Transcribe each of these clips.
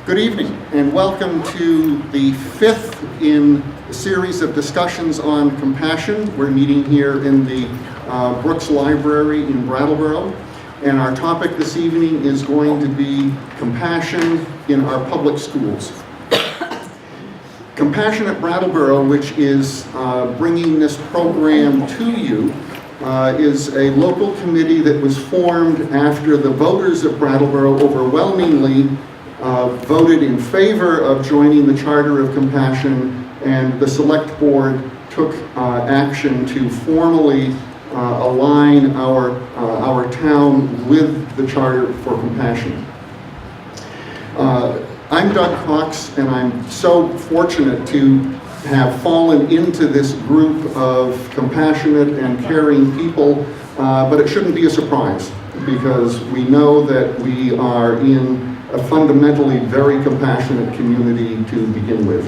Good evening and welcome to the fifth in a series of discussions on compassion. We're meeting here in the Brooks Library in Brattleboro, and our topic this evening is going to be compassion in our public schools. Compassion at Brattleboro, which is bringing this program to you, is a local committee that was formed after the voters of Brattleboro overwhelmingly voted in favor of joining the Charter of Compassion, and the Selectboard took action to formally align our town with the Charter for Compassion. I'm Doug Cox, and I'm so fortunate to have fallen into this group of compassionate and caring people, but it shouldn't be a surprise because we know that we are in a fundamentally very compassionate community to begin with.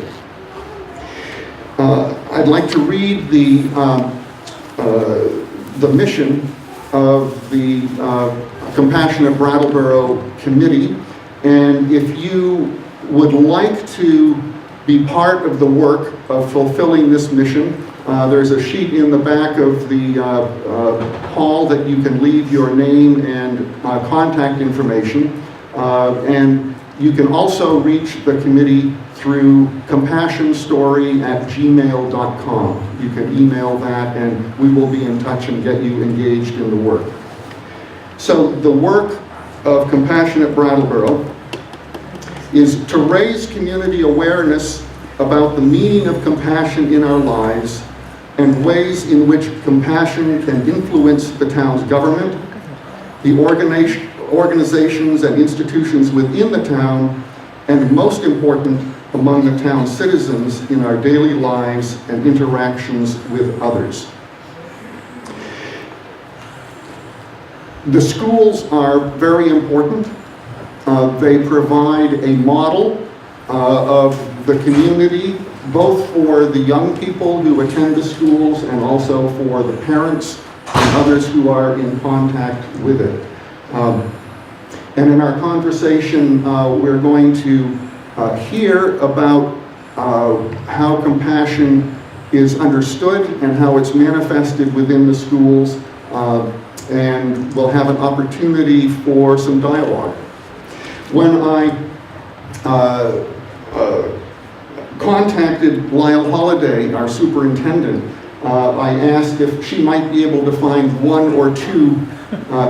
I'd like to read the mission of the Compassionate Brattleboro Committee, and if you would like to be part of the work of fulfilling this mission, there's a sheet in the back of the hall that you can leave your name and contact information. And you can also reach the committee through compassionstory@gmail.com. You can email that and we will be in touch and get you engaged in the work. So the work of Compassionate Brattleboro is to raise community awareness about the meaning of compassion in our lives and ways in which compassion can influence the town's government, the organizations and institutions within the town, and most important, among the town's citizens in our daily lives and interactions with others. The schools are very important. They provide a model of the community, both for the young people who attend the schools and also for the parents and others who are in contact with it. And in our conversation, we're going to hear about how compassion is understood and how it's manifested within the schools, and we'll have an opportunity for some dialogue. When I contacted Lyle Holiday, our superintendent, I asked if she might be able to find one or two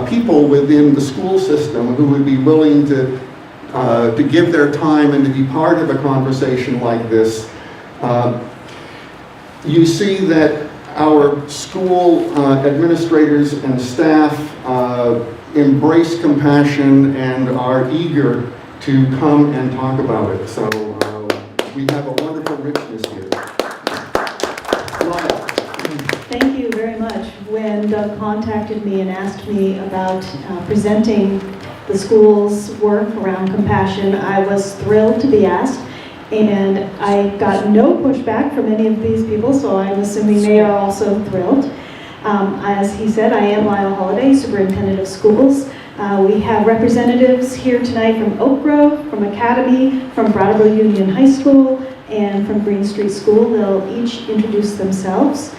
people within the school system who would be willing to give their time and to be part of a conversation like this. You see that our school administrators and staff embrace compassion and are eager to come and talk about it. So we have a wonderful richness here. Lyle. Thank you very much. When Doug contacted me and asked me about presenting the school's work around compassion, I was thrilled to be asked, and I got no pushback from any of these people, so I'm assuming they are also thrilled. As he said, I am Lyle Holiday, Superintendent of Schools. We have representatives here tonight from Oak Grove, from Academy, from Brattleboro Union High School, and from Green Street School. They'll each introduce themselves.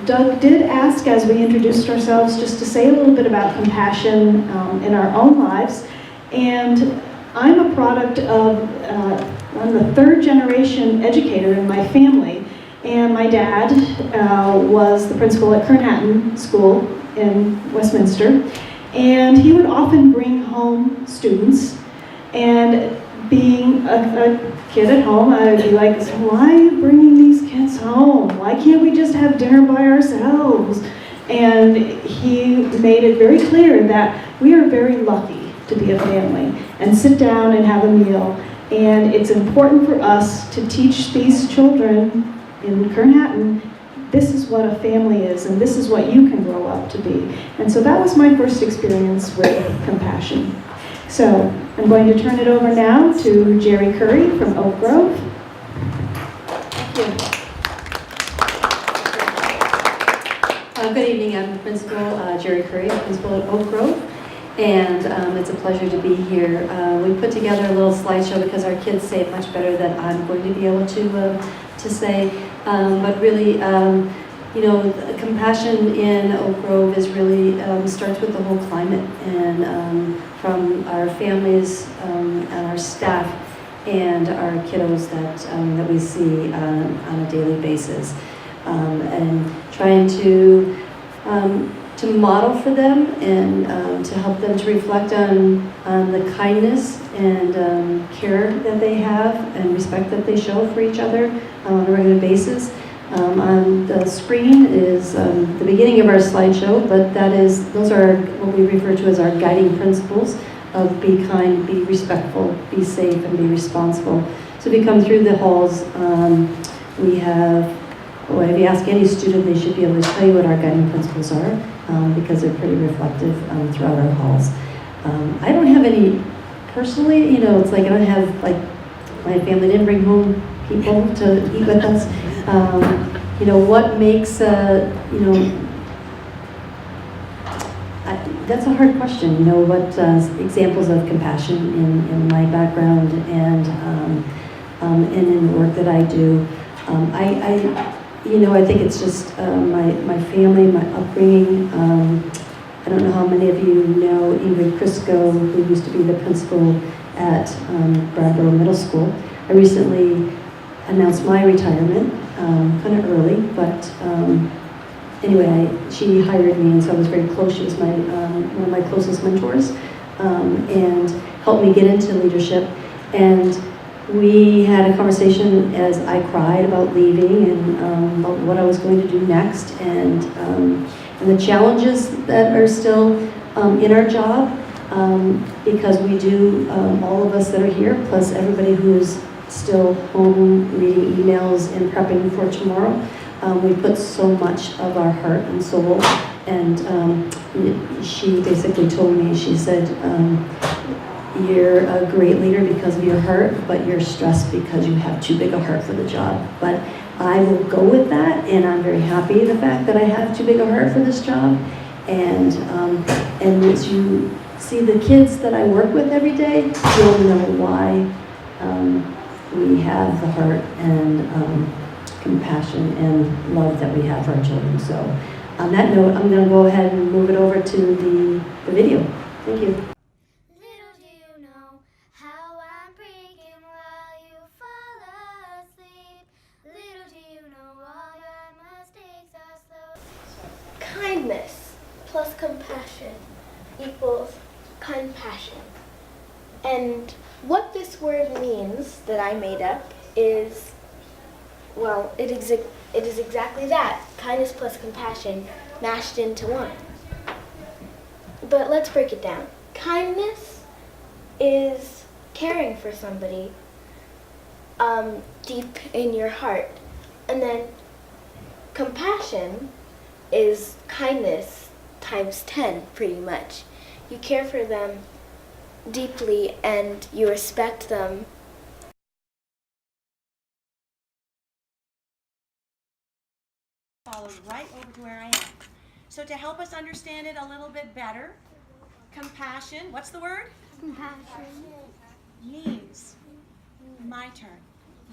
Doug did ask, as we introduced ourselves, just to say a little bit about compassion in our own lives. And I'm a product of, I'm the third generation educator in my family. And my dad was the principal at Kernhattan School in Westminster. And he would often bring home students. And being a kid at home, I would be like, why are you bringing these kids home? Why can't we just have dinner by ourselves? And he made it very clear that we are very lucky to be a family and sit down and have a meal. And it's important for us to teach these children in Kernhattan, this is what a family is, and this is what you can grow up to be. And so that was my first experience with compassion. So I'm going to turn it over now to Jerry Curry from Oak Grove. Thank you. Good evening. I'm Principal Jerry Curry, Principal at Oak Grove. and it's a pleasure to be here. We put together a little slideshow because our kids say it much better than I'm going to be able to say, but really, you know, compassion in Oak Grove is really starts with the whole climate, and from our families and our staff and our kiddos that we see on a daily basis, and trying to model for them and to help them to reflect on the kindness and care that they have and respect that they show for each other on a regular basis. On the screen is the beginning of our slideshow, but those are what we refer to as our guiding principles of be kind, be respectful, be safe, and be responsible. So if you come through the halls, we have, well, if you ask any student, they should be able to tell you what our guiding principles are, because they're pretty reflective throughout our halls. I don't have any, personally, you know, it's like I don't have, like, my family didn't bring home people to eat with us. You know, what makes, you know, that's a hard question. You know, what examples of compassion in my background and in the work that I do. You know, I think it's just my family, my upbringing. I don't know how many of you know Ingrid Crisco, who used to be the principal at Brattleboro Middle School. I recently announced my retirement, kind of early, but anyway, she hired me, and so I was very close. She was my one of my closest mentors, and helped me get into leadership. And we had a conversation as I cried about leaving and about what I was going to do next, and the challenges that are still in our job, because we do, all of us that are here, plus everybody who's still home reading emails and prepping for tomorrow. We put so much of our heart and soul, and she basically told me, she said, you're a great leader because of your heart, but you're stressed because you have too big a heart for the job. But I will go with that, and I'm very happy the fact that I have too big a heart for this job. And as you see the kids that I work with every day, you'll know why we have the heart and compassion and love that we have for our children. So on that note, I'm going to go ahead and move it over to the video. Thank you. Little do you know how I'm breaking while you fall asleep. Little do you know all your mistakes are slow. Kindness plus compassion equals compassion. And what this word means that I made up is, well, it is exactly that. Kindness plus compassion mashed into one. But let's break it down. Kindness is caring for somebody deep in your heart. And then compassion is kindness times 10, pretty much. You care for them deeply and you respect them. Followed right over to where I am. So to help us understand it a little bit better, compassion, what's the word? Compassion. Means, my turn.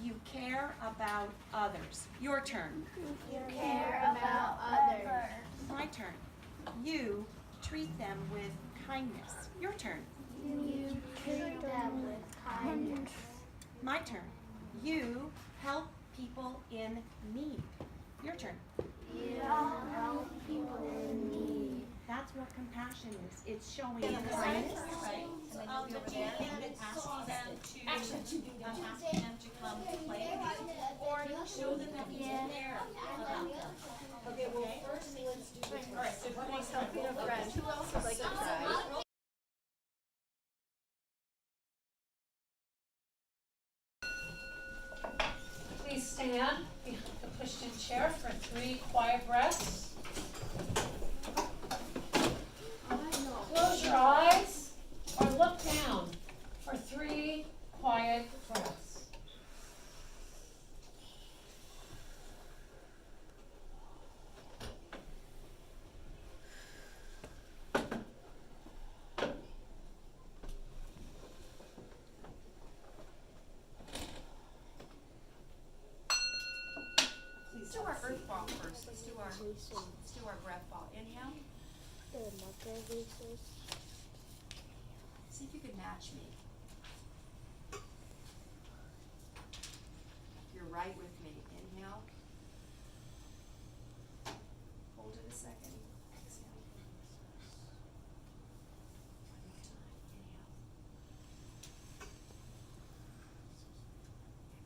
You care about others. Your turn. You care about others. My turn. You treat them with kindness. Your turn. You treat them with kindness. My turn. You help people in need. Your turn. You help people in need. That's what compassion is. It's showing kindness. Right. Do you think that asking them to come play with you, or show them that you care about them? Okay, well, first let's do this. All right, so please help me a friend. Who else would like to try? Please stand behind the pushed-in chair for 3 quiet breaths. Close your eyes or look down for 3 quiet breaths. first. Let's do our breath ball. Inhale. See if you could match me. You're right with me. Inhale. Hold it a second. Exhale. One more time. Inhale.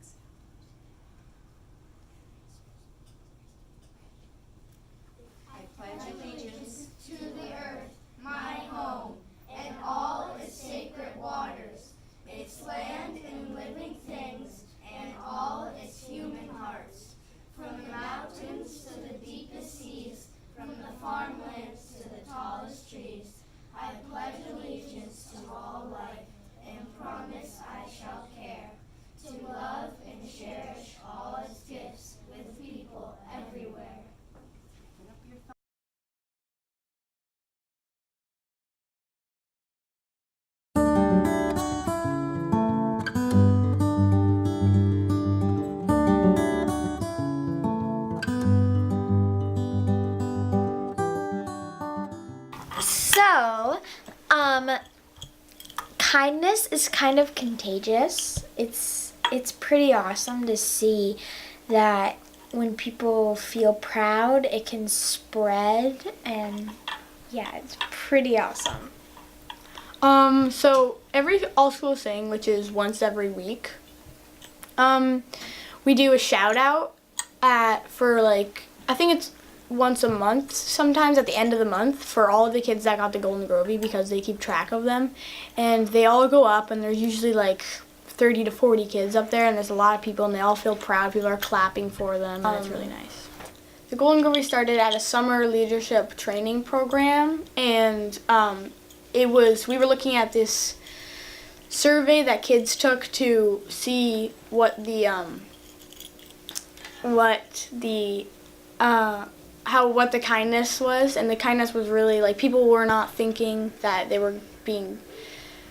Exhale. I pledge allegiance To the earth, my home, and all its sacred waters, its land and living things, and all its human hearts. From the mountains to the deepest seas, from the farmlands to the tallest trees, I pledge allegiance to all life, and promise I shall care to love and cherish all its gifts with people everywhere. Put up your thumb. So, kindness is kind of contagious. It's pretty awesome to see that when people feel proud, it can spread, and yeah, it's pretty awesome. So every all school thing, which is once every week, we do a shout out for like, I think it's once a month, sometimes at the end of the month, for all of the kids that got the Golden Grovey, because they keep track of them, and they all go up, and there's usually like 30 to 40 kids up there, and there's a lot of people, and they all feel proud. People are clapping for them, and it's really nice. The Golden Grovey started at a summer leadership training program, and we were looking at this survey that kids took to see what the kindness was, and the kindness was really like people were not thinking that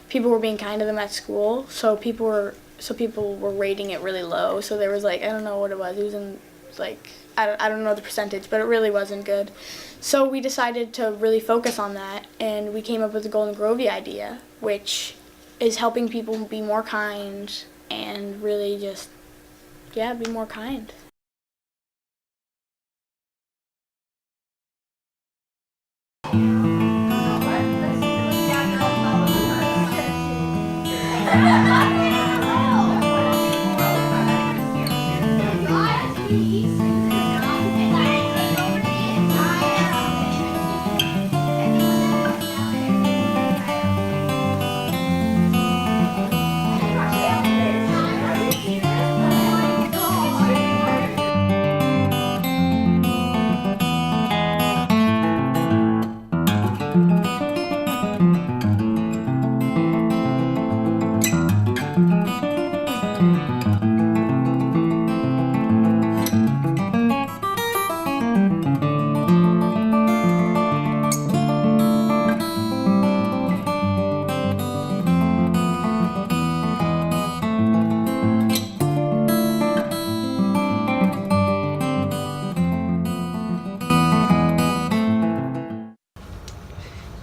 people were being kind to them at school, so people were rating it really low. So there was like, I don't know what it was. It was in like, I don't know the percentage, but it really wasn't good. So we decided to really focus on that, and we came up with the Golden Grovey idea, which is helping people be more kind and really just, yeah, be more kind.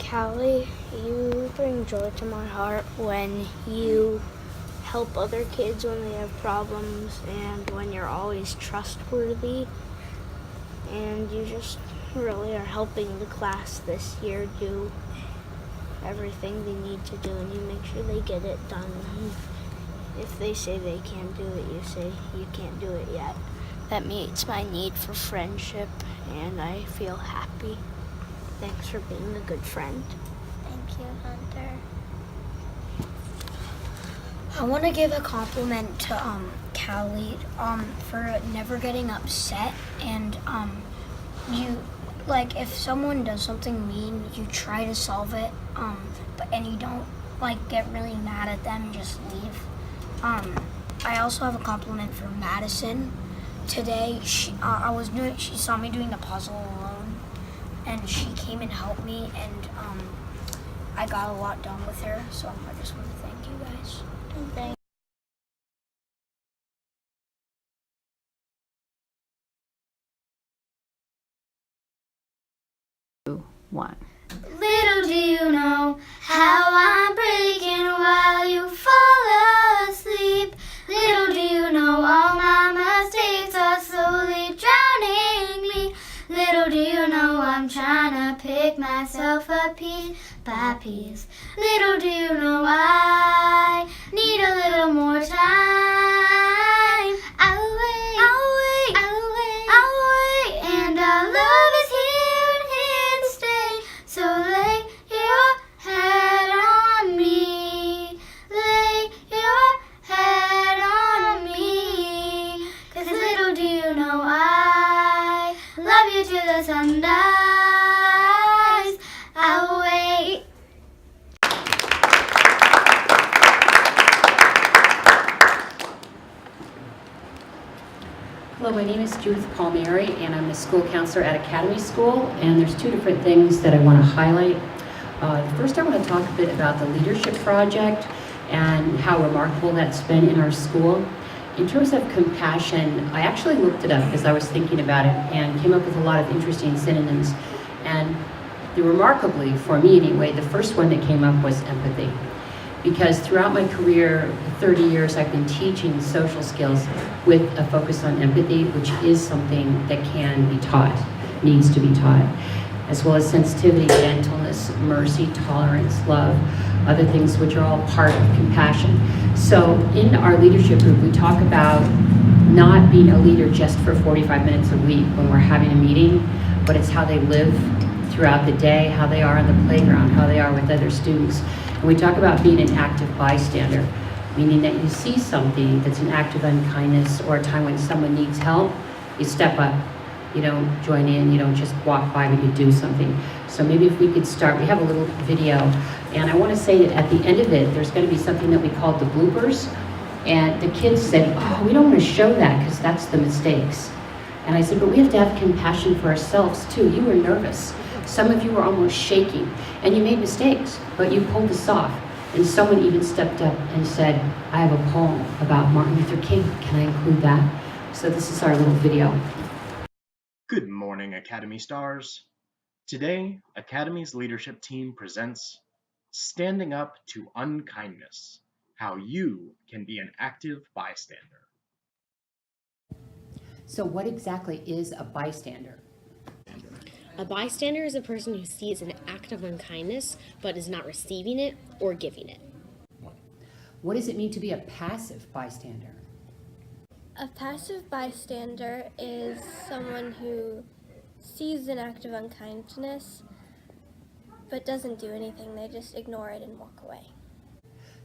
Callie, you bring joy to my heart when you help other kids when they have problems, and when you're always trustworthy, and you just really are helping the class this year do everything they need to do, and you make sure they get it done. And if they say they can't do it, you say you can't do it yet. That meets my need for friendship, and I feel happy. Thanks for being a good friend. Thank you, Hunter. I want to give a compliment to Callie for never getting upset, and you, like, if someone does something mean, you try to solve it, and you don't like get really mad at them and just leave. I also have a compliment for Madison. Today she saw me doing the puzzle alone, and she came and helped me, and I got a lot done with her, so I just want to thank you guys. Thank 1. Little do you know how I'm breaking while you fall asleep. Little do you know all my mistakes are slowly drowning me. Little do you know I'm trying to pick myself up piece by piece. Little do you know I need a little more time. I'll wait, I'll wait, I'll wait, I'll wait. And our love is here and to stay. So lay your head on me. Lay your head on me. 'Cause little do you know I love you till the sun dies. I'll wait. Hello, my name is Judith Palmieri, and I'm the school counselor at Academy School, and there's 2 different things that I want to highlight. First, I want to talk a bit about the leadership project and how remarkable that's been in our school. In terms of compassion, I actually looked it up as I was thinking about it and came up with a lot of interesting synonyms. And remarkably, for me anyway, the first one that came up was empathy. Because throughout my career, 30 years, I've been teaching social skills with a focus on empathy, which is something that can be taught, needs to be taught, as well as sensitivity, gentleness, mercy, tolerance, love, other things which are all part of compassion. So in our leadership group, we talk about not being a leader just for 45 minutes a week when we're having a meeting, but it's how they live throughout the day, how they are on the playground, how they are with other students. And we talk about being an active bystander, meaning that you see something that's an act of unkindness or a time when someone needs help, you step up. You don't join in, you don't just walk by, but you do something. So maybe if we could start, we have a little video, and I want to say that at the end of it, there's going to be something that we call the bloopers. And the kids said, oh, we don't want to show that because that's the mistakes. And I said, but we have to have compassion for ourselves too. You were nervous. Some of you were almost shaking, and you made mistakes, but you pulled this off. And someone even stepped up and said, I have a poem about Martin Luther King. Can I include that? So this is our little video. Good morning, Academy Stars. Today, Academy's leadership team presents Standing Up to Unkindness, How You Can Be an Active Bystander. So what exactly is a bystander? A bystander is a person who sees an act of unkindness but is not receiving it or giving it. What does it mean to be a passive bystander? A passive bystander is someone who sees an act of unkindness but doesn't do anything. They just ignore it and walk away.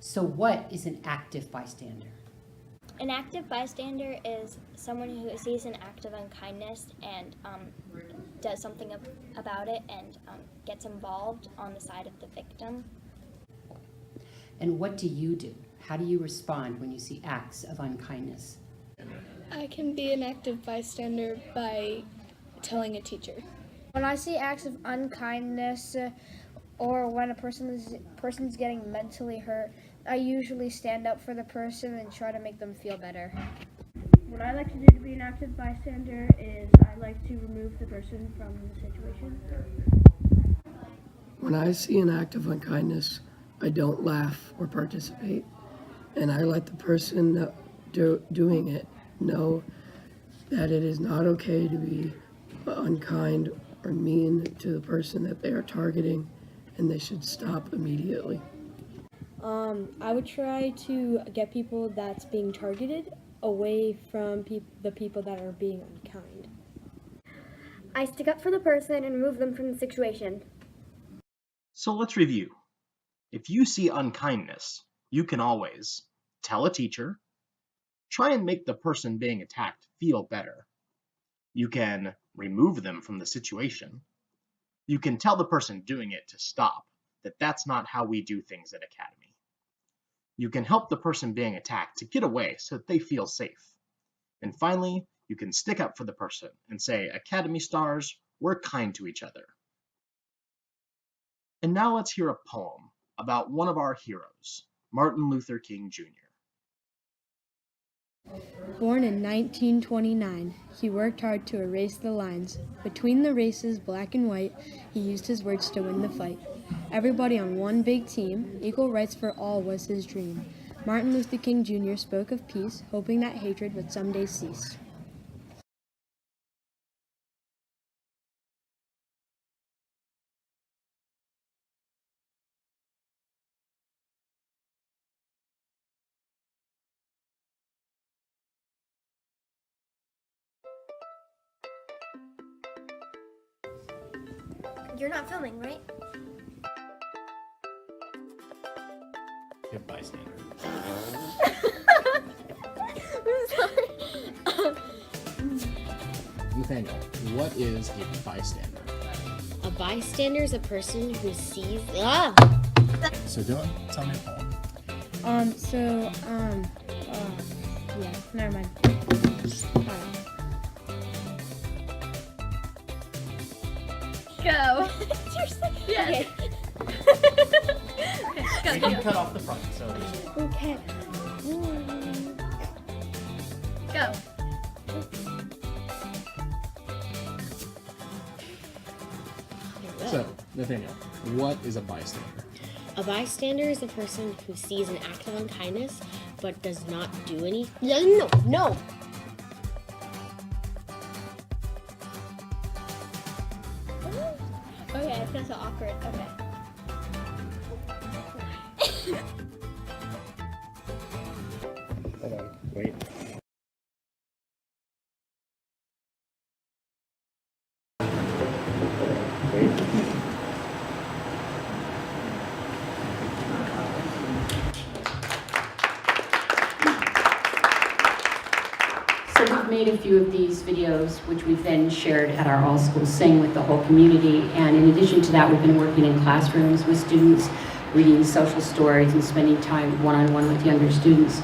So what is an active bystander? An active bystander is someone who sees an act of unkindness and does something about it and gets involved on the side of the victim. And what do you do? How do you respond when you see acts of unkindness? I can be an active bystander by telling a teacher. When I see acts of unkindness or when a person's getting mentally hurt, I usually stand up for the person and try to make them feel better. What I like to do to be an active bystander is I like to remove the person from the situation. When I see an act of unkindness, I don't laugh or participate, and I let the person doing it know that it is not okay to be unkind or mean to the person that they are targeting, and they should stop immediately. I would try to get people that's being targeted away from the people that are being unkind. I stick up for the person and remove them from the situation. So let's review. If you see unkindness, you can always tell a teacher, try and make the person being attacked feel better. You can remove them from the situation. You can tell the person doing it to stop, that that's not how we do things at Academy. You can help the person being attacked to get away so that they feel safe. And finally, you can stick up for the person and say, Academy Stars, we're kind to each other. And now let's hear a poem about one of our heroes, Martin Luther King Jr. Born in 1929, he worked hard to erase the lines. Between the races, black and white, he used his words to win the fight. Everybody on one big team, equal rights for all was his dream. Martin Luther King Jr. spoke of peace, hoping that hatred would someday cease. You're not filming, right? Good bystander. Nathaniel, what is a bystander? A bystander is a person who sees. So Dylan, tell me a poem. Yeah, never mind. Go. Yes. We can cut off the front, so Okay. Go. So, Nathaniel, what is a bystander? A bystander is a person who sees an act of unkindness but does not do any. No. Okay, it's kind of so awkward. Okay. Hold on, wait. So we've made a few of these videos, which we've then shared at our All Schools Sing with the whole community. And in addition to that, we've been working in classrooms with students, reading social stories and spending time one-on-one with younger students.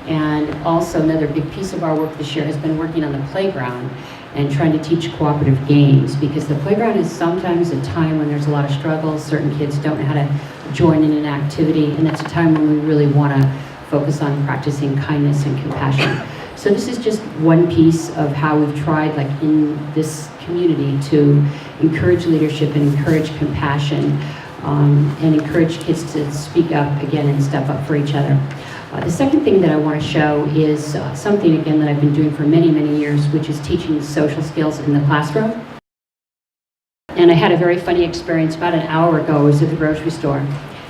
And also another big piece of our work this year has been working on the playground and trying to teach cooperative games, because the playground is sometimes a time when there's a lot of struggles. Certain kids don't know how to join in an activity, and it's a time when we really want to focus on practicing kindness and compassion. So this is just one piece of how we've tried, like in this community, to encourage leadership and encourage compassion and encourage kids to speak up again and step up for each other. The second thing that I want to show is something, again, that I've been doing for many, many years, which is teaching social skills in the classroom. And I had a very funny experience about an hour ago. I was at the grocery store,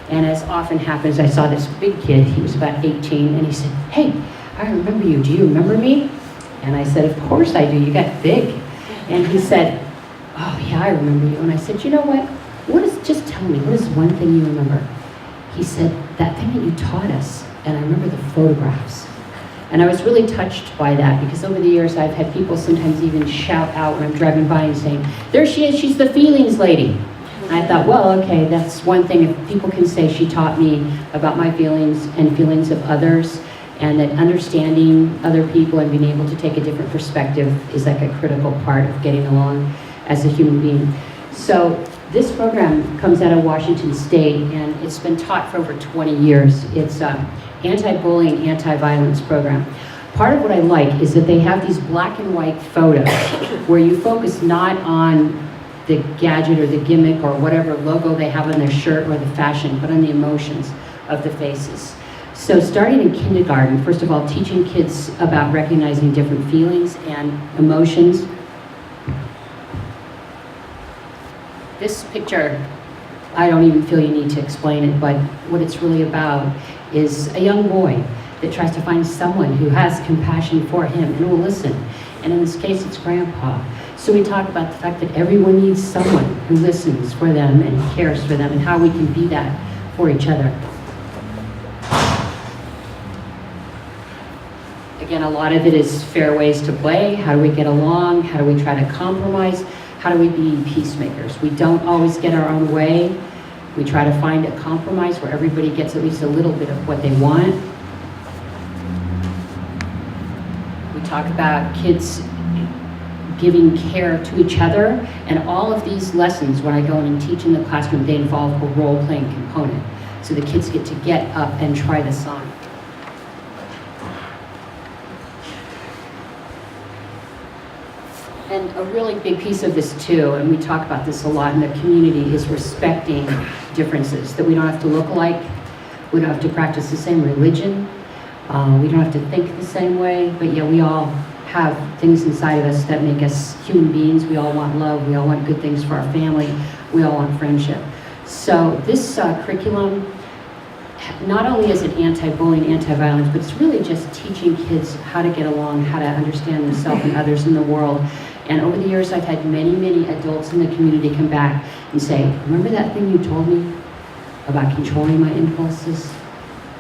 and as often happens, I saw this big kid. He was about 18, and he said, "Hey, I remember you. Do you remember me?" And I said, "Of course I do. You got big." And he said, "Oh, yeah, I remember you." And I said, "You know what? Just tell me, what is one thing you remember?" He said, "That thing that you taught us." And I remember the photographs. And I was really touched by that, because over the years I've had people sometimes even shout out when I'm driving by and saying, "There she is, she's the feelings lady." And I thought, well, okay, that's one thing. If people can say she taught me about my feelings and feelings of others, and that understanding other people and being able to take a different perspective is like a critical part of getting along as a human being. So this program comes out of Washington State, and it's been taught for over 20 years. It's anti-bullying, anti-violence program. Part of what I like is that they have these black and white photos where you focus not on the gadget or the gimmick or whatever logo they have on their shirt or the fashion, but on the emotions of the faces. So starting in kindergarten, first of all, teaching kids about recognizing different feelings and emotions. This picture, I don't even feel you need to explain it, but what it's really about is a young boy that tries to find someone who has compassion for him and will listen. And in this case, it's Grandpa. So we talk about the fact that everyone needs someone who listens for them and cares for them, and how we can be that for each other. Again, a lot of it is fair ways to play. How do we get along? How do we try to compromise? How do we be peacemakers? We don't always get our own way. We try to find a compromise where everybody gets at least a little bit of what they want. We talk about kids giving care to each other, and all of these lessons, when I go in and teach in the classroom, they involve a role-playing component. So the kids get to get up and try this on. And a really big piece of this too, and we talk about this a lot in the community, is respecting differences, that we don't have to look alike, we don't have to practice the same religion, we don't have to think the same way, but yet we all have things inside of us that make us human beings. We all want love, we all want good things for our family, we all want friendship. So this curriculum, not only is it anti-bullying, anti-violence, but it's really just teaching kids how to get along, how to understand themselves and others in the world. And over the years, I've had many, many adults in the community come back and say, remember that thing you told me about controlling my impulses,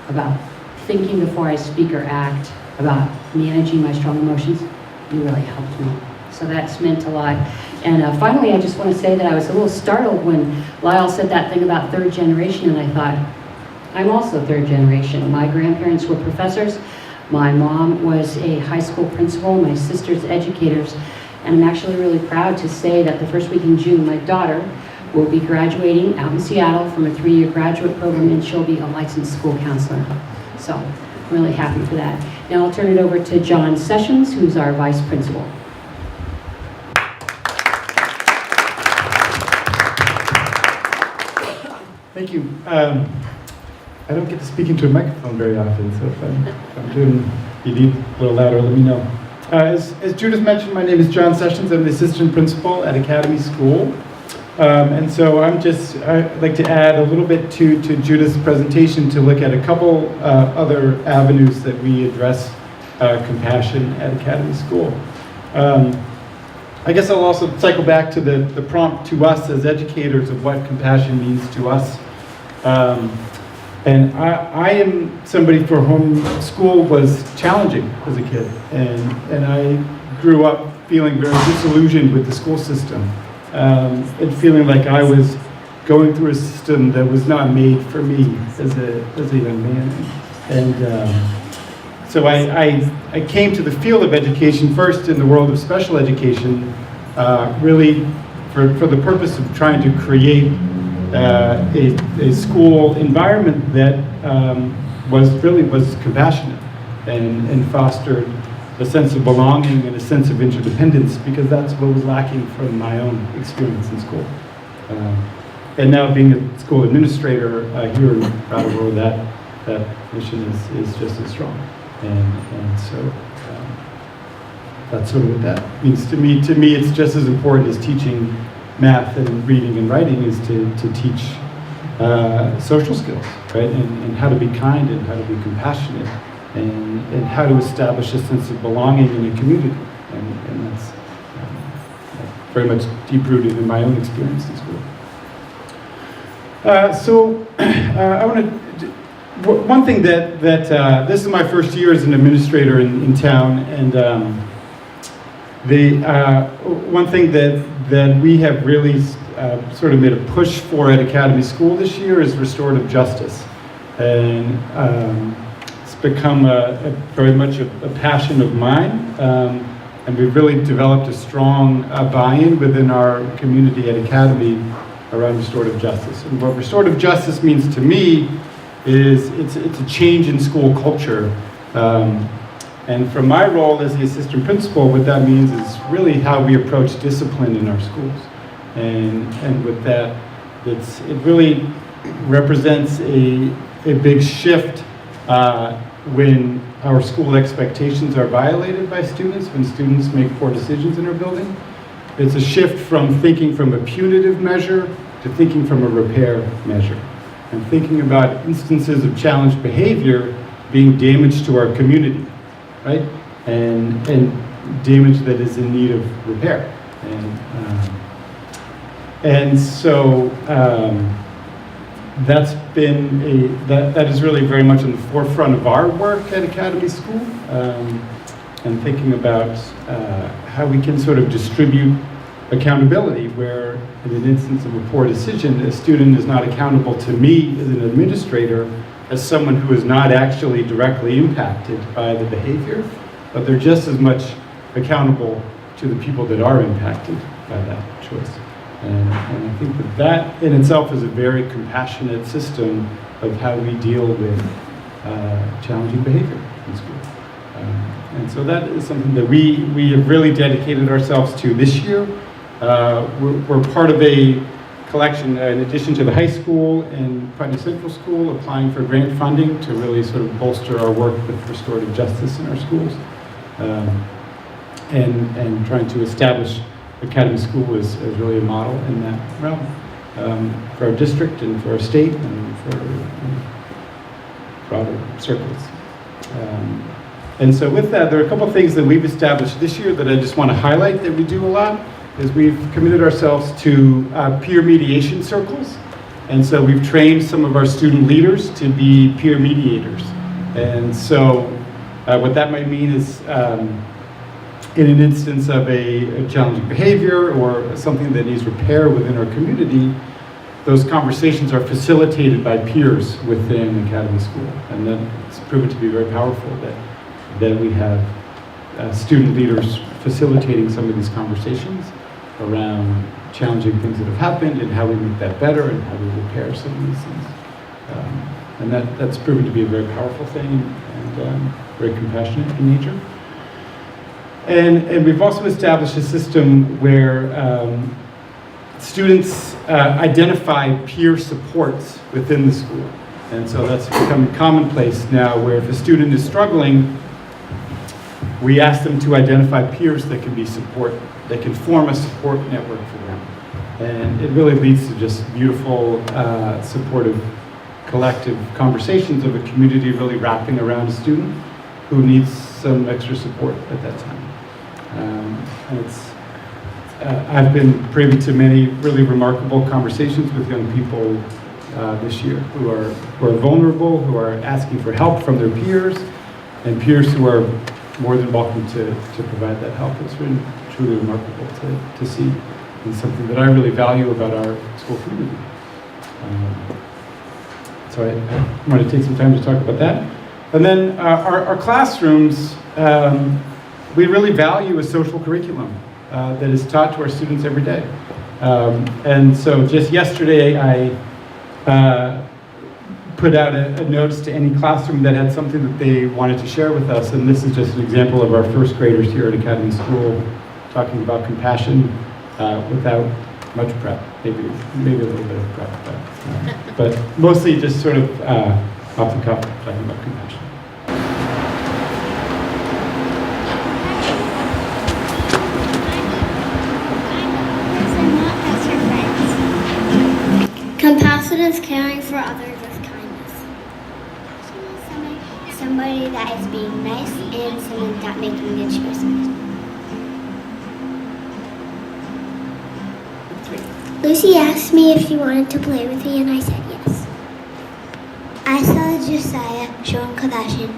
about thinking before I speak or act, about managing my strong emotions? You really helped me. So that's meant a lot. And finally, I just want to say that I was a little startled when Lyle said that thing about third generation, and I thought, I'm also third generation. My grandparents were professors. My mom was a high school principal, my sister's educators, and I'm actually really proud to say that the first week in June, my daughter will be graduating out in Seattle from a 3-year graduate program, and she'll be a licensed school counselor. So I'm really happy for that. Now I'll turn it over to John Sessions, who's our vice principal. Thank you. I don't get to speak into a microphone very often, so if I'm doing, you need a little louder, let me know. As Judith mentioned, my name is John Sessions. I'm the assistant principal at Academy School. And so I'd like to add a little bit to Judith's presentation to look at a couple other avenues that we address compassion at Academy School. I guess I'll also cycle back to the prompt to us as educators of what compassion means to us. And I am somebody for whom school was challenging as a kid, and I grew up feeling very disillusioned with the school system, and feeling like I was going through a system that was not made for me as a young man. And so I came to the field of education first in the world of special education, really for the purpose of trying to create a school environment that was compassionate and fostered a sense of belonging and a sense of interdependence, because that's what was lacking from my own experience in school. And now being a school administrator here in Brattleboro, that mission is just as strong. And so that's sort of what that means to me. To me, it's just as important as teaching math and reading and writing is to teach social skills, right? And how to be kind and how to be compassionate and how to establish a sense of belonging in a community. And that's very much deep-rooted in my own experience in school. I want to, one thing that this is my first year as an administrator in town, and one thing that we have really sort of made a push for at Academy School this year is restorative justice. And it's become very much a passion of mine. And we've really developed a strong buy-in within our community at Academy around restorative justice. And what restorative justice means to me is it's a change in school culture. And from my role as the assistant principal, what that means is really how we approach discipline in our schools. And with that, it really represents a big shift when our school expectations are violated by students, when students make poor decisions in our building. It's a shift from thinking from a punitive measure to thinking from a repair measure. And thinking about instances of challenged behavior being damage to our community, right? And damage that is in need of repair. And so that's been that is really very much in the forefront of our work at Academy School, and thinking about how we can sort of distribute accountability, where in an instance of a poor decision, a student is not accountable to me as an administrator, as someone who is not actually directly impacted by the behavior, but they're just as much accountable to the people that are impacted by that choice. And I think that in itself is a very compassionate system of how we deal with challenging behavior in school. And so that is something that we have really dedicated ourselves to this year. We're part of a collection, in addition to the high school and Putney Central School, applying for grant funding to really sort of bolster our work with restorative justice in our schools, and trying to establish Academy School as really a model in that realm for our district and for our state and for broader circles. And so with that, there are a couple of things that we've established this year that I just want to highlight that we do a lot. Is we've committed ourselves to peer mediation circles. And so we've trained some of our student leaders to be peer mediators. And so what that might mean is in an instance of a challenging behavior or something that needs repair within our community, those conversations are facilitated by peers within Academy School. And that's proven to be very powerful that we have student leaders facilitating some of these conversations around challenging things that have happened and how we make that better and how we repair some of these things. And that's proven to be a very powerful thing and very compassionate in nature. And we've also established a system where students identify peer supports within the school. And so that's become commonplace now, where if a student is struggling, we ask them to identify peers that can be support, that can form a support network for them. And it really leads to just beautiful, supportive, collective conversations of a community really wrapping around a student who needs some extra support at that time. And I've been privy to many really remarkable conversations with young people this year who are vulnerable, who are asking for help from their peers, and peers who are more than welcome to provide that help. It's been truly remarkable to see, and something that I really value about our school community. So I want to take some time to talk about that. And then our classrooms, we really value a social curriculum that is taught to our students every day. And so just yesterday, I put out a notice to any classroom that had something that they wanted to share with us. And this is just an example of our first graders here at Academy School talking about compassion without much prep, maybe a little bit of prep, but mostly just sort of off the cuff talking about compassion. Compassion is caring for others with kindness. Somebody that is being nice and someone that making good choices. Lucy asked me if she wanted to play with me and I said yes. I saw Josiah showing compassion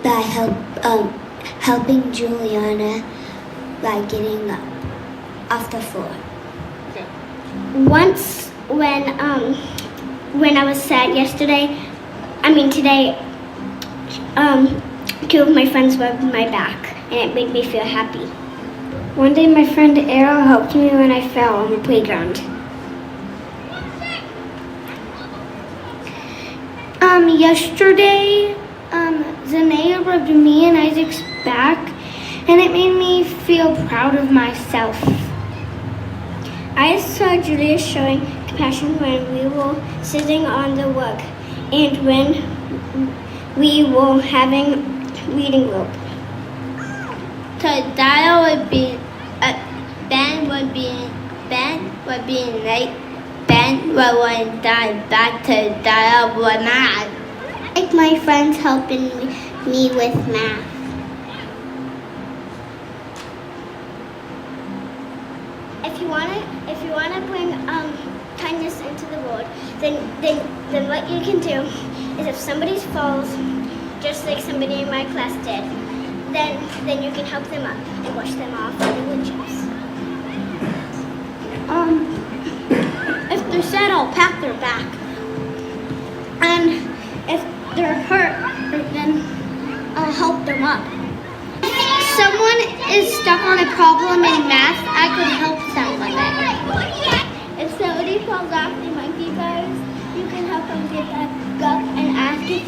by helping Juliana by getting up off the floor. Once when I was sad today, two of my friends rubbed my back and it made me feel happy. One day my friend Arrow helped me when I fell on the playground. Yesterday, Zanea rubbed me and Isaac's back and it made me feel proud of myself. I saw Julia showing compassion when we were sitting on the rug and when we were having reading group. So Daya would be Ben would be late. Ben would die back to Daya would not. Like my friends helping me with math. If you wanna bring kindness into the world, then what you can do is if somebody falls, just like somebody in my class did, then you can help them up and wash them off with the wood chips. If they're sad, I'll pat their back. And if they're hurt, then I'll help them up. If someone is stuck on a problem in math, I could help them with it. If somebody falls off the monkey bars, you can help them get back up and ask if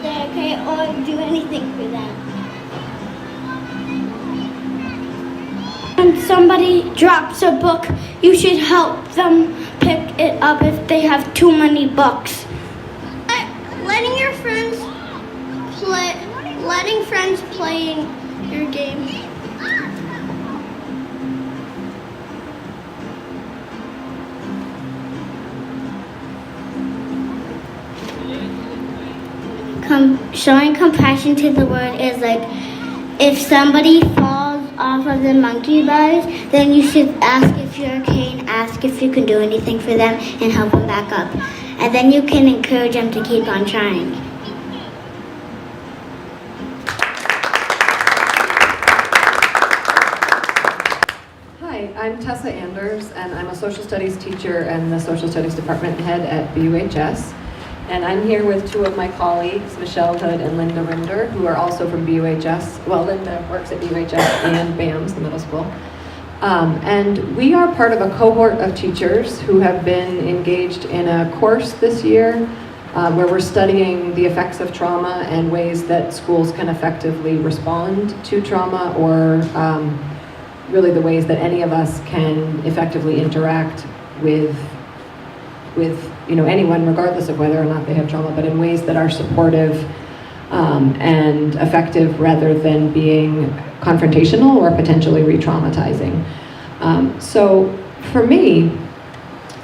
they're okay or do anything for them. When somebody drops a book, you should help them pick it up if they have too many books. Letting your friends play your game. Showing compassion to the world is like if somebody falls off of the monkey bars, then you should ask if you're okay and ask if you can do anything for them and help them back up. And then you can encourage them to keep on trying. Hi, I'm Tessa Anders, and I'm a social studies teacher and the social studies department head at BUHS. And I'm here with two of my colleagues, Michelle Hood and Linda Rinder, who are also from BUHS. Well, Linda works at BUHS and BAMS, the middle school. And we are part of a cohort of teachers who have been engaged in a course this year where we're studying the effects of trauma and ways that schools can effectively respond to trauma, or really the ways that any of us can effectively interact with anyone, regardless of whether or not they have trauma, but in ways that are supportive and effective rather than being confrontational or potentially re-traumatizing. So for me,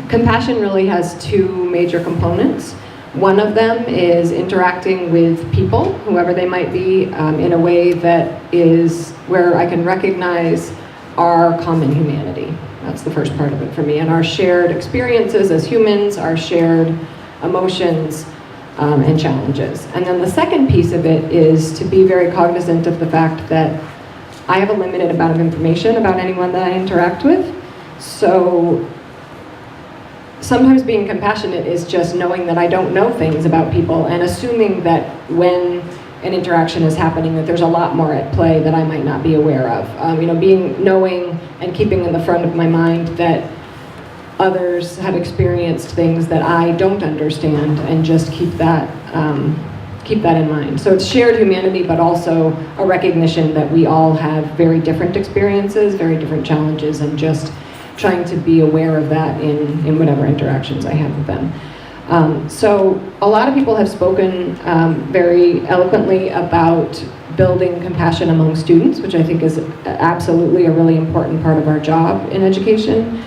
compassion really has two major components. One of them is interacting with people, whoever they might be, in a way that is where I can recognize our common humanity. That's the first part of it for me, and our shared experiences as humans, our shared emotions and challenges. And then the second piece of it is to be very cognizant of the fact that I have a limited amount of information about anyone that I interact with. So sometimes being compassionate is just knowing that I don't know things about people and assuming that when an interaction is happening that there's a lot more at play that I might not be aware of. Knowing and keeping in the front of my mind that others have experienced things that I don't understand, and just keep that in mind. So it's shared humanity, but also a recognition that we all have very different experiences, very different challenges, and just trying to be aware of that in whatever interactions I have with them. So a lot of people have spoken very eloquently about building compassion among students, which I think is absolutely a really important part of our job in education.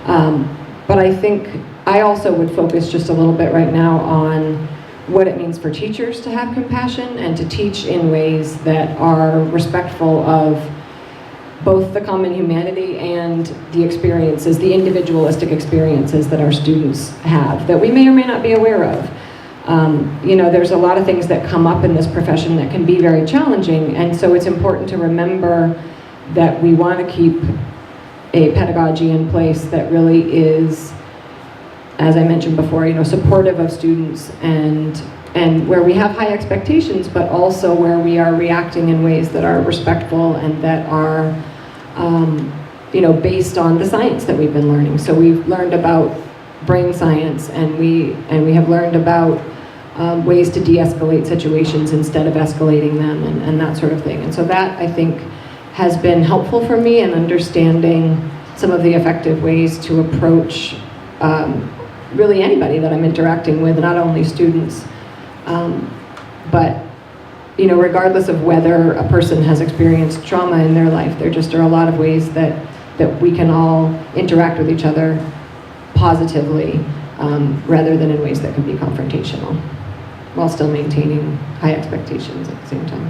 But I think I also would focus just a little bit right now on what it means for teachers to have compassion and to teach in ways that are respectful of both the common humanity and the experiences, the individualistic experiences that our students have that we may or may not be aware of. There's a lot of things that come up in this profession that can be very challenging, and so it's important to remember that we want to keep a pedagogy in place that really is, as I mentioned before, supportive of students and where we have high expectations, but also where we are reacting in ways that are respectful and that are based on the science that we've been learning. So we've learned about brain science, and we have learned about ways to de-escalate situations instead of escalating them, and that sort of thing. And so that, I think, has been helpful for me in understanding some of the effective ways to approach really anybody that I'm interacting with, not only students, but regardless of whether a person has experienced trauma in their life, there just are a lot of ways that we can all interact with each other positively rather than in ways that can be confrontational, while still maintaining high expectations at the same time.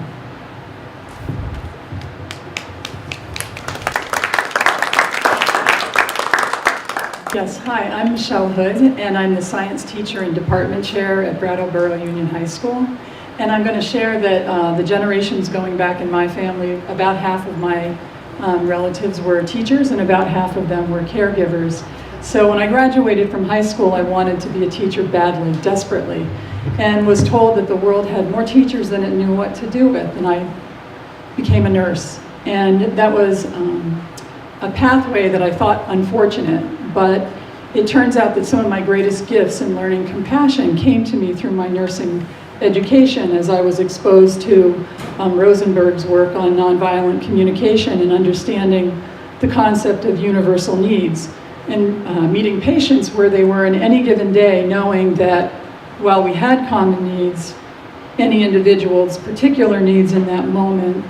Yes, hi, I'm Michelle Hood, and I'm the science teacher and department chair at Brattleboro Union High School. And I'm going to share that the generations going back in my family, about half of my relatives were teachers and about half of them were caregivers. So when I graduated from high school, I wanted to be a teacher badly, desperately, and was told that the world had more teachers than it knew what to do with, and I became a nurse. And that was a pathway that I thought unfortunate, but it turns out that some of my greatest gifts in learning compassion came to me through my nursing education, as I was exposed to Rosenberg's work on nonviolent communication and understanding the concept of universal needs and meeting patients where they were in any given day, knowing that while we had common needs, any individual's particular needs in that moment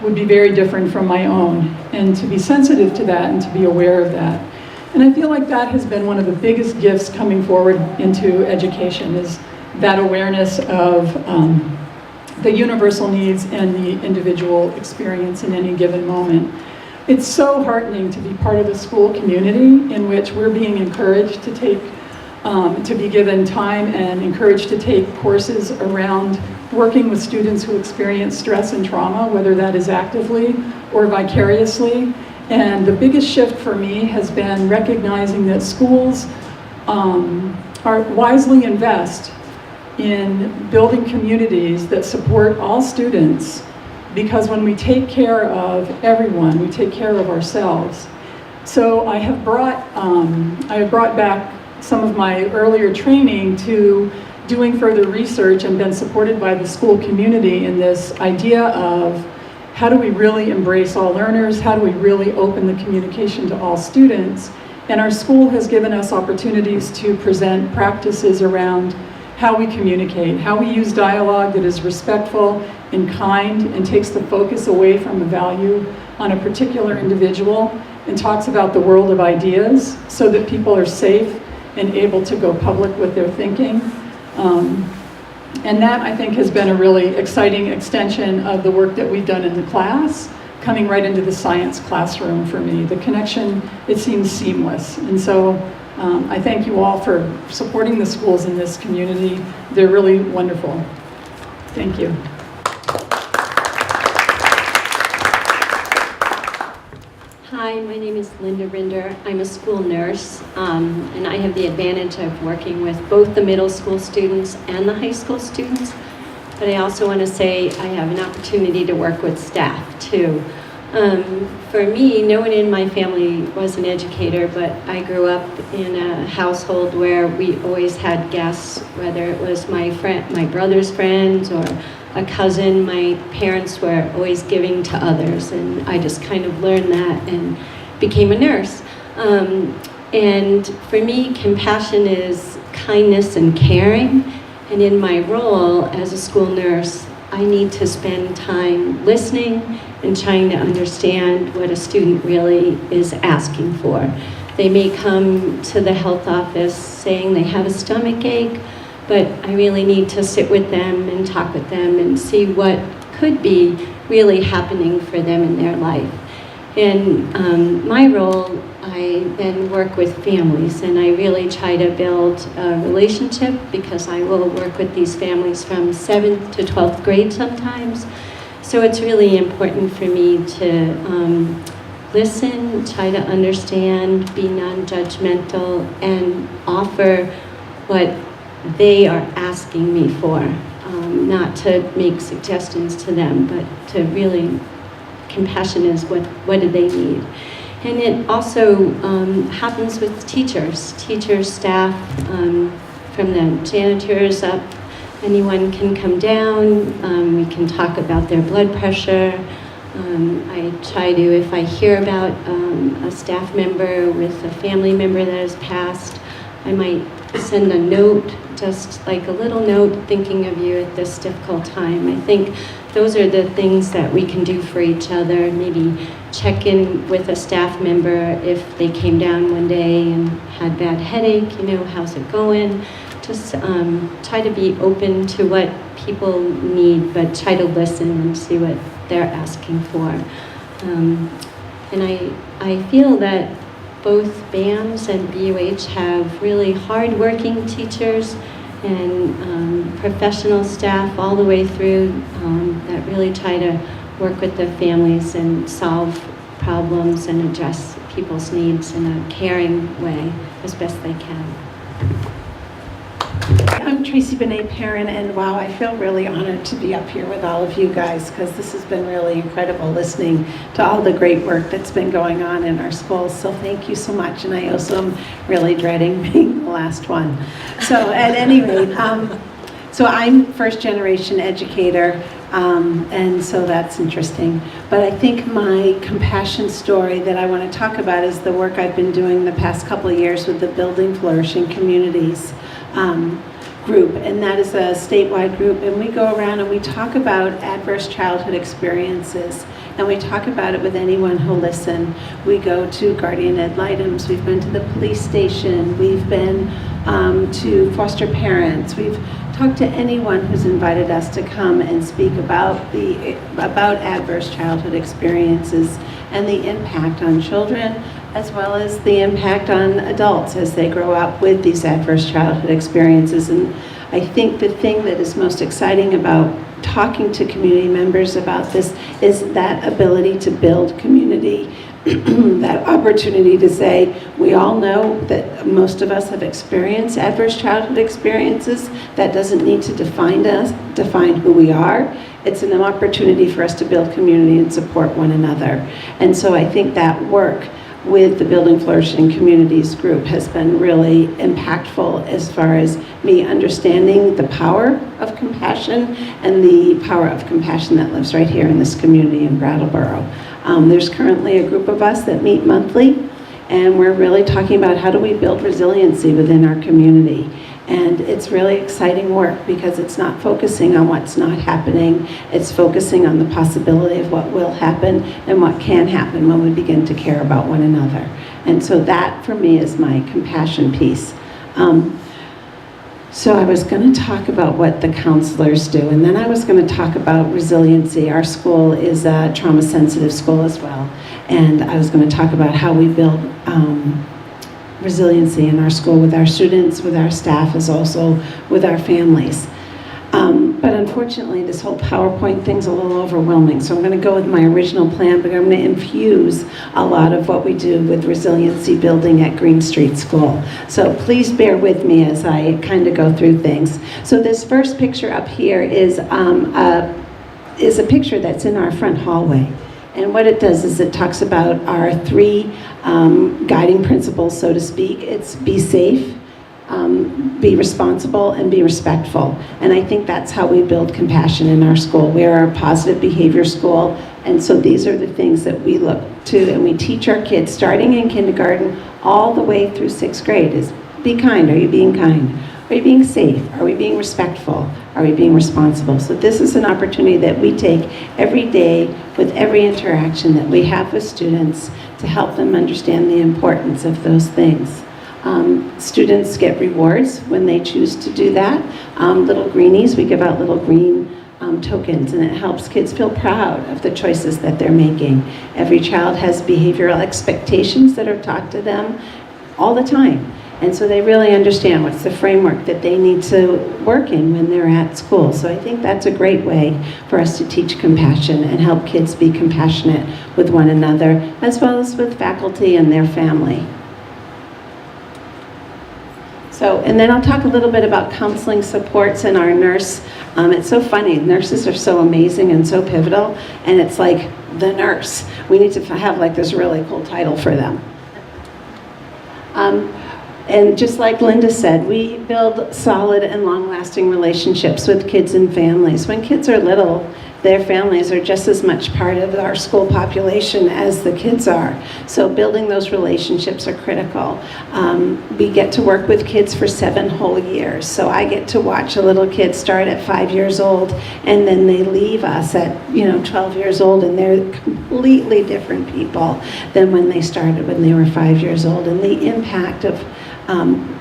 would be very different from my own, and to be sensitive to that and to be aware of that. And I feel like that has been one of the biggest gifts coming forward into education, is that awareness of the universal needs and the individual experience in any given moment. It's so heartening to be part of a school community in which we're being encouraged to take, to be given time and encouraged to take courses around working with students who experience stress and trauma, whether that is actively or vicariously. And the biggest shift for me has been recognizing that schools are wisely invest in building communities that support all students, because when we take care of everyone, we take care of ourselves. So I have brought back some of my earlier training to doing further research and been supported by the school community in this idea of how do we really embrace all learners, how do we really open the communication to all students. And our school has given us opportunities to present practices around how we communicate, how we use dialogue that is respectful and kind and takes the focus away from a value on a particular individual and talks about the world of ideas so that people are safe and able to go public with their thinking. And that, I think, has been a really exciting extension of the work that we've done in the class, coming right into the science classroom for me. The connection, it seems seamless. And so I thank you all for supporting the schools in this community. They're really wonderful. Thank you. Hi, my name is Linda Rinder. I'm a school nurse, and I have the advantage of working with both the middle school students and the high school students. But I also want to say I have an opportunity to work with staff too. For me, no one in my family was an educator, but I grew up in a household where we always had guests, whether it was my brother's friends or a cousin. My parents were always giving to others, and I just kind of learned that and became a nurse. And for me, compassion is kindness and caring. And in my role as a school nurse, I need to spend time listening and trying to understand what a student really is asking for. They may come to the health office saying they have a stomach ache, but I really need to sit with them and talk with them and see what could be really happening for them in their life. In my role, I then work with families, and I really try to build a relationship, because I will work with these families from 7th to 12th grade sometimes. So it's really important for me to listen, try to understand, be non-judgmental, and offer what they are asking me for, not to make suggestions to them, but to really, compassion is what do they need. And it also happens with teachers, staff, from the janitors up. Anyone can come down. We can talk about their blood pressure. I try to, if I hear about a staff member with a family member that has passed, I might send a note, just like a little note, thinking of you at this difficult time. I think those are the things that we can do for each other. Maybe check in with a staff member if they came down one day and had bad headache, how's it going? Just try to be open to what people need, but try to listen and see what they're asking for. And I feel that both BAMS and BUH have really hard-working teachers and professional staff all the way through that really try to work with the families and solve problems and address people's needs in a caring way as best they can. I'm Tracy Benet Perrin, and wow, I feel really honored to be up here with all of you guys, because this has been really incredible listening to all the great work that's been going on in our schools. So thank you so much, and I also am really dreading being the last one. So at any rate, so I'm first generation educator. And so that's interesting. But I think my compassion story that I want to talk about is the work I've been doing the past couple of years with the Building Flourishing Communities group, and that is a statewide group, and we go around and we talk about adverse childhood experiences, and we talk about it with anyone who'll listen. We go to guardian ad litems, we've been to the police station, we've been to foster parents, we've talked to anyone who's invited us to come and speak about adverse childhood experiences and the impact on children, as well as the impact on adults as they grow up with these adverse childhood experiences. And I think the thing that is most exciting about talking to community members about this is that ability to build community, that opportunity to say, we all know that most of us have experienced adverse childhood experiences. That doesn't need to define us, define who we are. It's an opportunity for us to build community and support one another. And so I think that work with the Building Flourishing Communities group has been really impactful as far as me understanding the power of compassion and the power of compassion that lives right here in this community in Brattleboro. There's currently a group of us that meet monthly, and we're really talking about how do we build resiliency within our community. And it's really exciting work because it's not focusing on what's not happening, it's focusing on the possibility of what will happen and what can happen when we begin to care about one another. And so that, for me, is my compassion piece. So I was going to talk about what the counselors do, and then I was going to talk about resiliency. Our school is a trauma-sensitive school as well, and I was going to talk about how we build resiliency in our school with our students, with our staff, as also with our families. But unfortunately, this whole PowerPoint thing's a little overwhelming, so I'm going to go with my original plan, but I'm going to infuse a lot of what we do with resiliency building at Green Street School. So please bear with me as I kind of go through things. So this first picture up here is a picture that's in our front hallway. And what it does is it talks about our three guiding principles, so to speak. It's be safe, be responsible, and be respectful. And I think that's how we build compassion in our school. We are a positive behavior school, and so these are the things that we look to and we teach our kids starting in kindergarten all the way through 6th grade is be kind. Are you being kind? Are you being safe? Are we being respectful? Are we being responsible? So this is an opportunity that we take every day with every interaction that we have with students to help them understand the importance of those things. Students get rewards when they choose to do that. Little greenies, we give out little green tokens, and it helps kids feel proud of the choices that they're making. Every child has behavioral expectations that are taught to them all the time. And so they really understand what's the framework that they need to work in when they're at school. So I think that's a great way for us to teach compassion and help kids be compassionate with one another, as well as with faculty and their family. So, and then I'll talk a little bit about counseling supports and our nurse. It's so funny, nurses are so amazing and so pivotal, and it's like the nurse. We need to have like this really cool title for them. And just like Linda said, we build solid and long-lasting relationships with kids and families. When kids are little, their families are just as much part of our school population as the kids are. So building those relationships are critical. We get to work with kids for 7 whole years. So I get to watch a little kid start at 5 years old, and then they leave us at 12 years old, and they're completely different people than when they started when they were 5 years old. And the impact of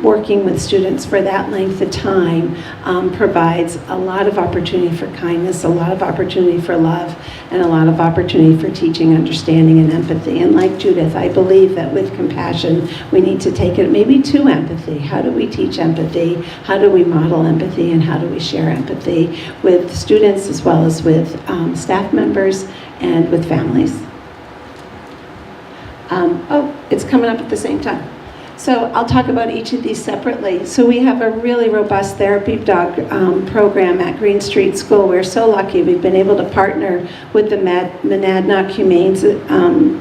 working with students for that length of time provides a lot of opportunity for kindness, a lot of opportunity for love, and a lot of opportunity for teaching, understanding, and empathy. And like Judith, I believe that with compassion, we need to take it maybe to empathy. How do we teach empathy? How do we model empathy? And how do we share empathy with students as well as with staff members and with families? Oh, it's coming up at the same time. So I'll talk about each of these separately. So we have a really robust therapy dog program at Green Street School. We're so lucky we've been able to partner with the Monadnock Humane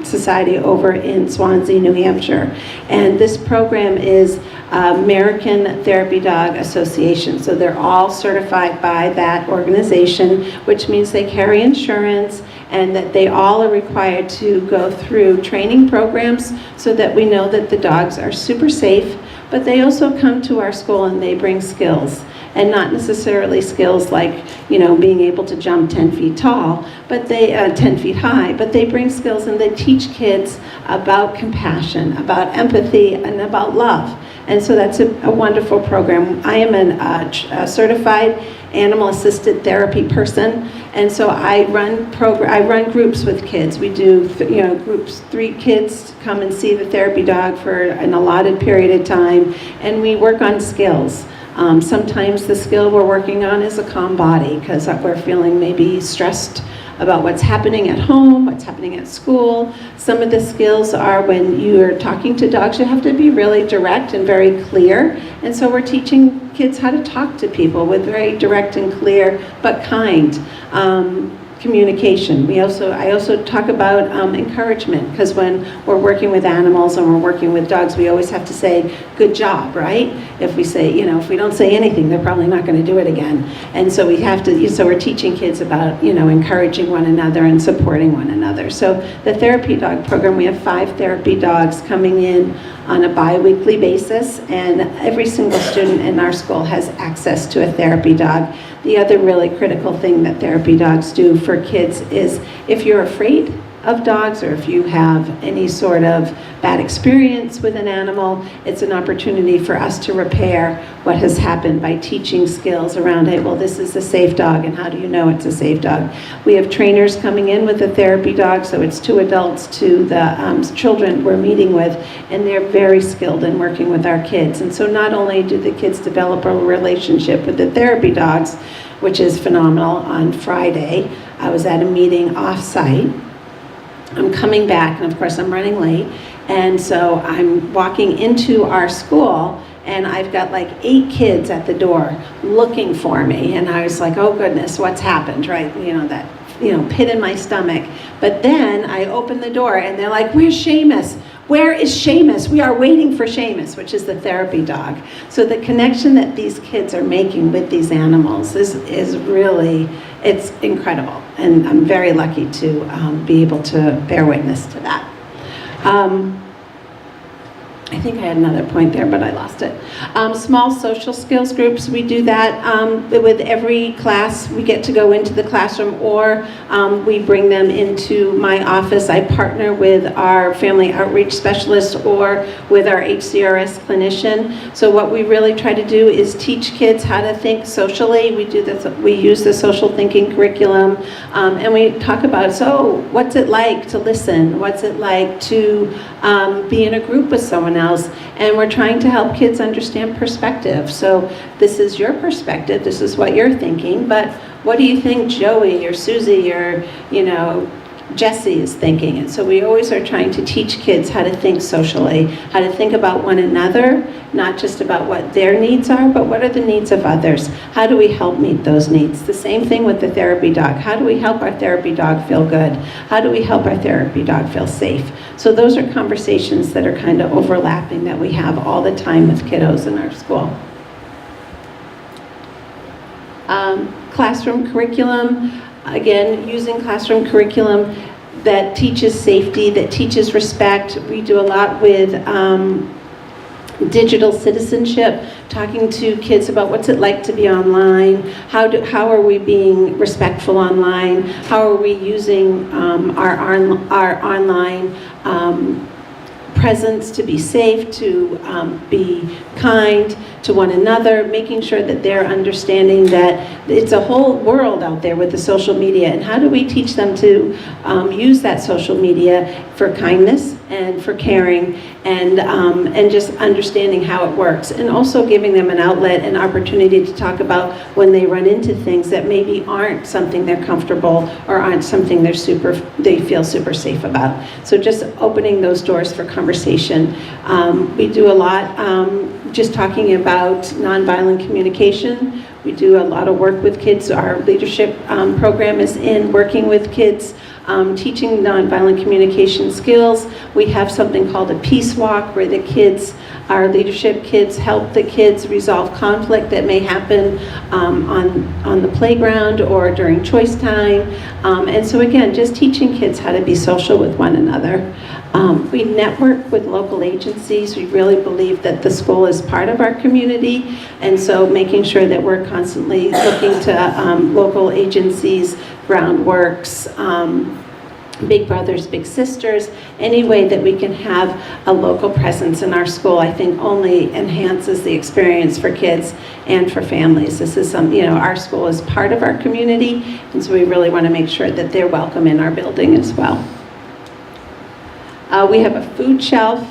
Society over in Swansea, New Hampshire. And this program is American Therapy Dog Association. So they're all certified by that organization, which means they carry insurance, and that they all are required to go through training programs so that we know that the dogs are super safe, but they also come to our school and they bring skills. And not necessarily skills like, you know, being able to jump 10 feet tall, but they 10 feet high, but they bring skills and they teach kids about compassion, about empathy, and about love. And so that's a wonderful program. I am a certified animal-assisted therapy person, and so I run groups with kids. We do, groups, 3 kids come and see the therapy dog for an allotted period of time, and we work on skills. Sometimes the skill we're working on is a calm body, because we're feeling maybe stressed about what's happening at home, what's happening at school. Some of the skills are when you're talking to dogs, you have to be really direct and very clear. And so we're teaching kids how to talk to people with very direct and clear, but kind communication. I also talk about encouragement, because when we're working with animals and we're working with dogs, we always have to say, good job, right? If we say, if we don't say anything, they're probably not going to do it again. And so we have to, so we're teaching kids about, encouraging one another and supporting one another. So the therapy dog program, we have 5 therapy dogs coming in on a bi-weekly basis, and every single student in our school has access to a therapy dog. The other really critical thing that therapy dogs do for kids is, if you're afraid of dogs, or if you have any sort of bad experience with an animal, it's an opportunity for us to repair what has happened by teaching skills around, hey, well, this is a safe dog, and how do you know it's a safe dog? We have trainers coming in with a therapy dog, so it's 2 adults to the children we're meeting with, and they're very skilled in working with our kids. And so not only do the kids develop a relationship with the therapy dogs, which is phenomenal. On Friday, I was at a meeting off-site. I'm coming back, and of course I'm running late, and so I'm walking into our school, and I've got like 8 kids at the door looking for me, and I was like, oh goodness, what's happened, right? That pit in my stomach. But then I open the door, and they're like, where's Seamus? Where is Seamus? We are waiting for Seamus, which is the therapy dog. So the connection that these kids are making with these animals is really, it's incredible. And I'm very lucky to be able to bear witness to that. I think I had another point there, but I lost it. Small social skills groups, we do that with every class. We get to go into the classroom, or we bring them into my office. I partner with our family outreach specialist or with our HCRS clinician. So what we really try to do is teach kids how to think socially. We use the social thinking curriculum, and we talk about, so what's it like to listen? What's it like to be in a group with someone else? And we're trying to help kids understand perspective. So this is your perspective, this is what you're thinking, but what do you think Joey or Susie or Jessie is thinking? And so we always are trying to teach kids how to think socially, how to think about one another, not just about what their needs are, but what are the needs of others? How do we help meet those needs? The same thing with the therapy dog. How do we help our therapy dog feel good? How do we help our therapy dog feel safe? So those are conversations that are kind of overlapping that we have all the time with kiddos in our school. Classroom curriculum. Again, using classroom curriculum that teaches safety, that teaches respect. We do a lot with digital citizenship, talking to kids about what's it like to be online, how are we being respectful online, how are we using our online presence to be safe, to be kind to one another, making sure that they're understanding that it's a whole world out there with the social media, and how do we teach them to use that social media for kindness, and for caring, and just understanding how it works, and also giving them an outlet, an opportunity to talk about when they run into things that maybe aren't something they're comfortable or aren't something they feel super safe about. So just opening those doors for conversation. We do a lot just talking about nonviolent communication. We do a lot of work with kids. Our leadership program is in working with kids, teaching nonviolent communication skills. We have something called a peace walk where the kids, our leadership kids, help the kids resolve conflict that may happen on the playground or during choice time. And so again, just teaching kids how to be social with one another. We network with local agencies. We really believe that the school is part of our community, and so making sure that we're constantly looking to local agencies, Groundworks, Big Brothers, Big Sisters, any way that we can have a local presence in our school, I think only enhances the experience for kids and for families. This is our school is part of our community, and so we really want to make sure that they're welcome in our building as well. We have a food shelf,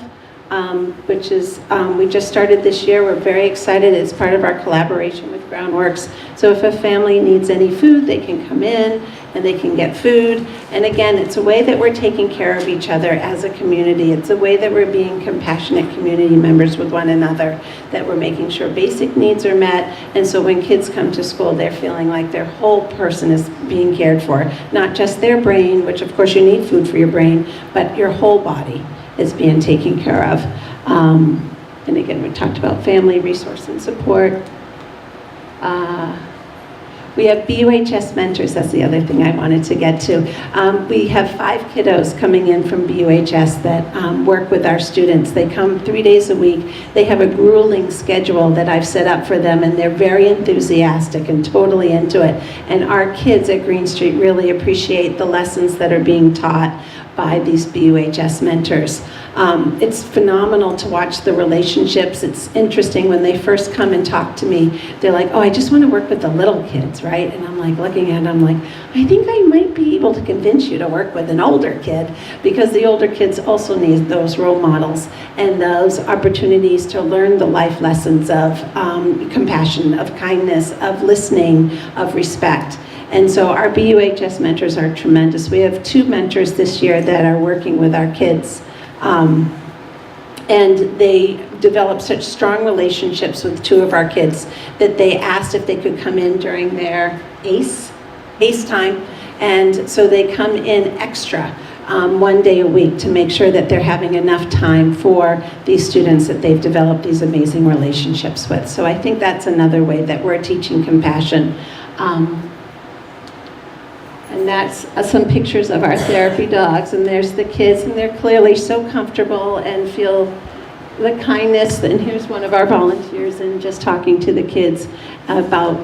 which is, we just started this year. We're very excited. It's part of our collaboration with Groundworks. So if a family needs any food, they can come in and they can get food. And again, it's a way that we're taking care of each other as a community. It's a way that we're being compassionate community members with one another, that we're making sure basic needs are met. And so when kids come to school, they're feeling like their whole person is being cared for, not just their brain, which of course you need food for your brain, but your whole body is being taken care of. And again, we talked about family resource and support. We have BUHS mentors. That's the other thing I wanted to get to. We have 5 kiddos coming in from BUHS that work with our students. They come 3 days a week. They have a grueling schedule that I've set up for them, and they're very enthusiastic and totally into it. And our kids at Green Street really appreciate the lessons that are being taught by these BUHS mentors. It's phenomenal to watch the relationships. It's interesting when they first come and talk to me, they're like, oh, I just want to work with the little kids, right? And I'm like looking at them, I'm like, I think I might be able to convince you to work with an older kid, because the older kids also need those role models and those opportunities to learn the life lessons of compassion, of kindness, of listening, of respect. And so our BUHS mentors are tremendous. We have 2 mentors this year that are working with our kids. And they developed such strong relationships with 2 of our kids that they asked if they could come in during their ACE time. And so they come in extra 1 day a week to make sure that they're having enough time for these students that they've developed these amazing relationships with. So I think that's another way that we're teaching compassion. And that's some pictures of our therapy dogs, and there's the kids, and they're clearly so comfortable and feel the kindness. And here's one of our volunteers, and just talking to the kids about,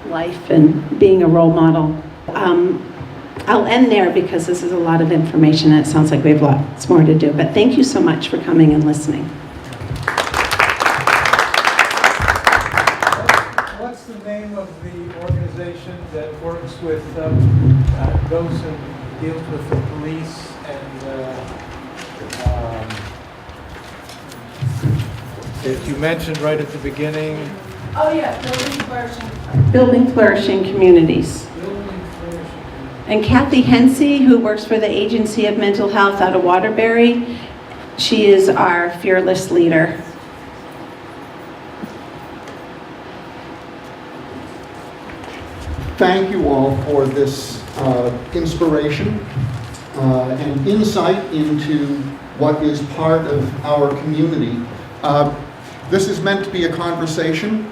life and being a role model. I'll end there because this is a lot of information, and it sounds like we have lots more to do. But thank you so much for coming and listening. What's the name of the organization that works with those and deals with the police and that you mentioned right at the beginning? Oh yeah, Building Flourishing. Building Flourishing Communities. And Kathy Hensey, who works for the Agency of Mental Health out of Waterbury, she is our fearless leader. Thank you all for this inspiration and insight into what is part of our community. This is meant to be a conversation.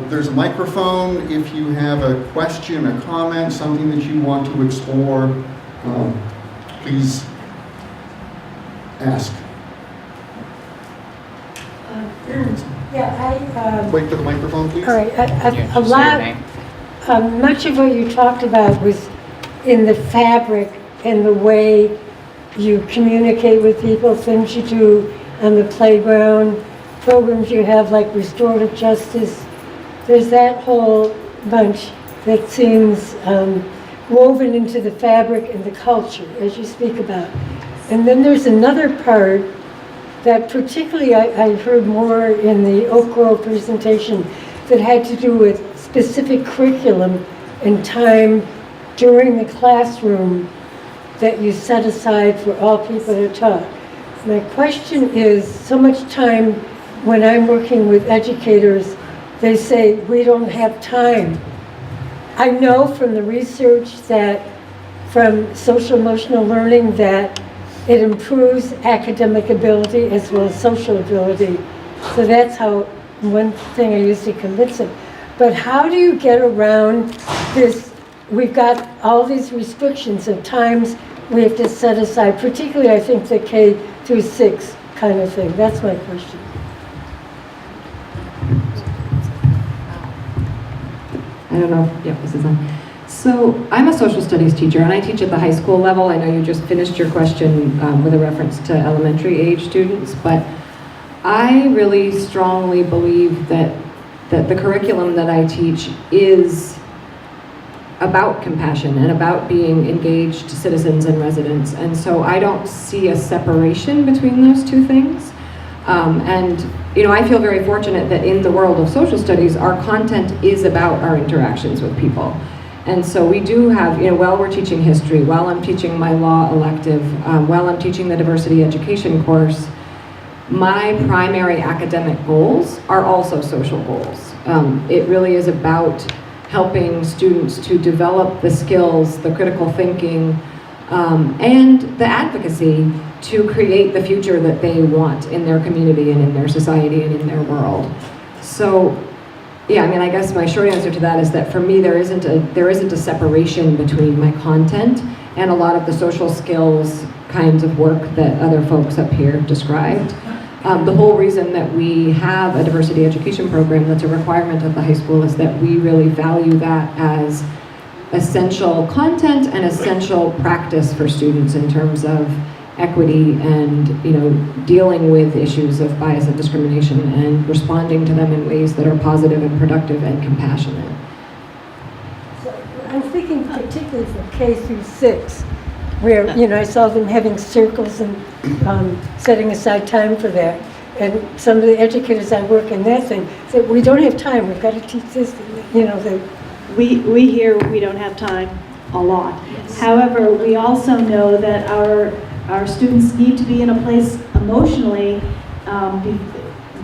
There's a microphone. If you have a question, a comment, something that you want to explore, please ask. Wait for the microphone, please. All right. Much of what you talked about was in the fabric and the way you communicate with people, things you do on the playground, programs you have like restorative justice. There's that whole bunch that seems woven into the fabric and the culture as you speak about. And then there's another part that particularly I heard more in the Oak Grove presentation that had to do with specific curriculum and time during the classroom that you set aside for all people to talk. My question is, so much time when I'm working with educators, they say, we don't have time. I know from the research that, from social emotional learning, that it improves academic ability as well as social ability. So that's how, one thing I used to convince them. But how do you get around this? We've got all these restrictions of times we have to set aside, particularly I think the K through 6 kind of thing. That's my question. I don't know. Yep, this is on. So I'm a social studies teacher, and I teach at the high school level. I know you just finished your question with a reference to elementary age students, but I really strongly believe that the curriculum that I teach is about compassion and about being engaged citizens and residents. And so I don't see a separation between those two things. And you know, I feel very fortunate that in the world of social studies, our content is about our interactions with people. And so we do have, you know, while we're teaching history, while I'm teaching my law elective, while I'm teaching the diversity education course, my primary academic goals are also social goals. It really is about helping students to develop the skills, the critical thinking, and the advocacy to create the future that they want in their community and in their society and in their world. So, yeah, I mean, I guess my short answer to that is that for me, there isn't a separation between my content and a lot of the social skills kinds of work that other folks up here described. The whole reason that we have a diversity education program that's a requirement of the high school is that we really value that as essential content and essential practice for students in terms of equity and, you know, dealing with issues of bias and discrimination and responding to them in ways that are positive and productive and compassionate. So I'm thinking particularly for K through 6, where, you know, I saw them having circles and setting aside time for that. And some of the educators I work in that thing said, we don't have time, we've got to teach this, you know. We hear we don't have time a lot. Yes. However, we also know that our students need to be in a place emotionally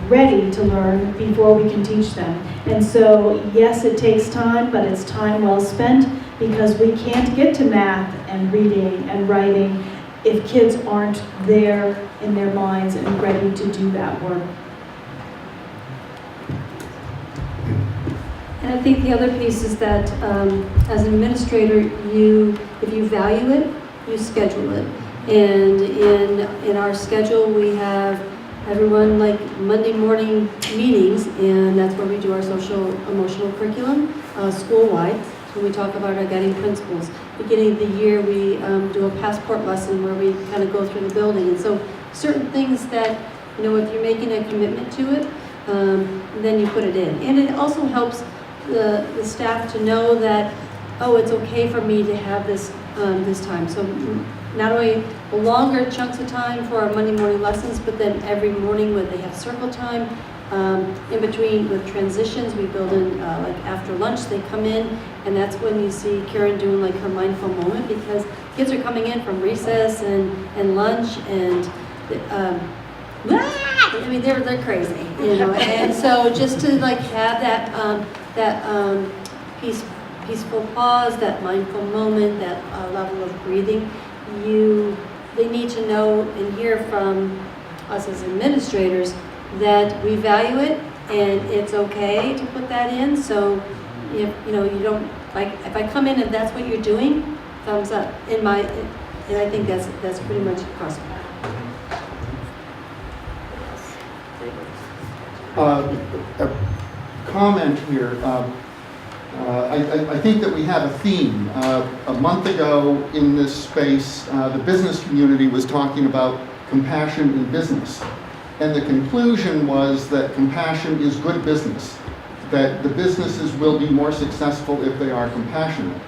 ready to learn before we can teach them. And so, yes, it takes time, but it's time well spent, because we can't get to math and reading and writing if kids aren't there in their minds and ready to do that work. And I think the other piece is that as an administrator, if you value it, you schedule it. And in our schedule, we have everyone like Monday morning meetings, and that's where we do our social emotional curriculum school-wide. So we talk about our guiding principles. Beginning of the year, we do a passport lesson where we kind of go through the building. And so certain things that, you know, if you're making a commitment to it, then you put it in. And it also helps the staff to know that, oh, it's okay for me to have this this time. So not only the longer chunks of time for our Monday morning lessons, but then every morning when they have circle time, in between with transitions, we build in like after lunch, they come in, and that's when you see Karen doing like her mindful moment, because kids are coming in from recess and lunch, and I mean they're crazy, you know. And so just to like have that peaceful pause, that mindful moment, that level of breathing, they need to know and hear from us as administrators that we value it and it's okay to put that in. So if you know you don't like, if I come in and that's what you're doing, thumbs up. And I think that's pretty much across. A comment here. I think that we have a theme. A month ago in this space, the business community was talking about compassion in business. And the conclusion was that compassion is good business, that the businesses will be more successful if they are compassionate.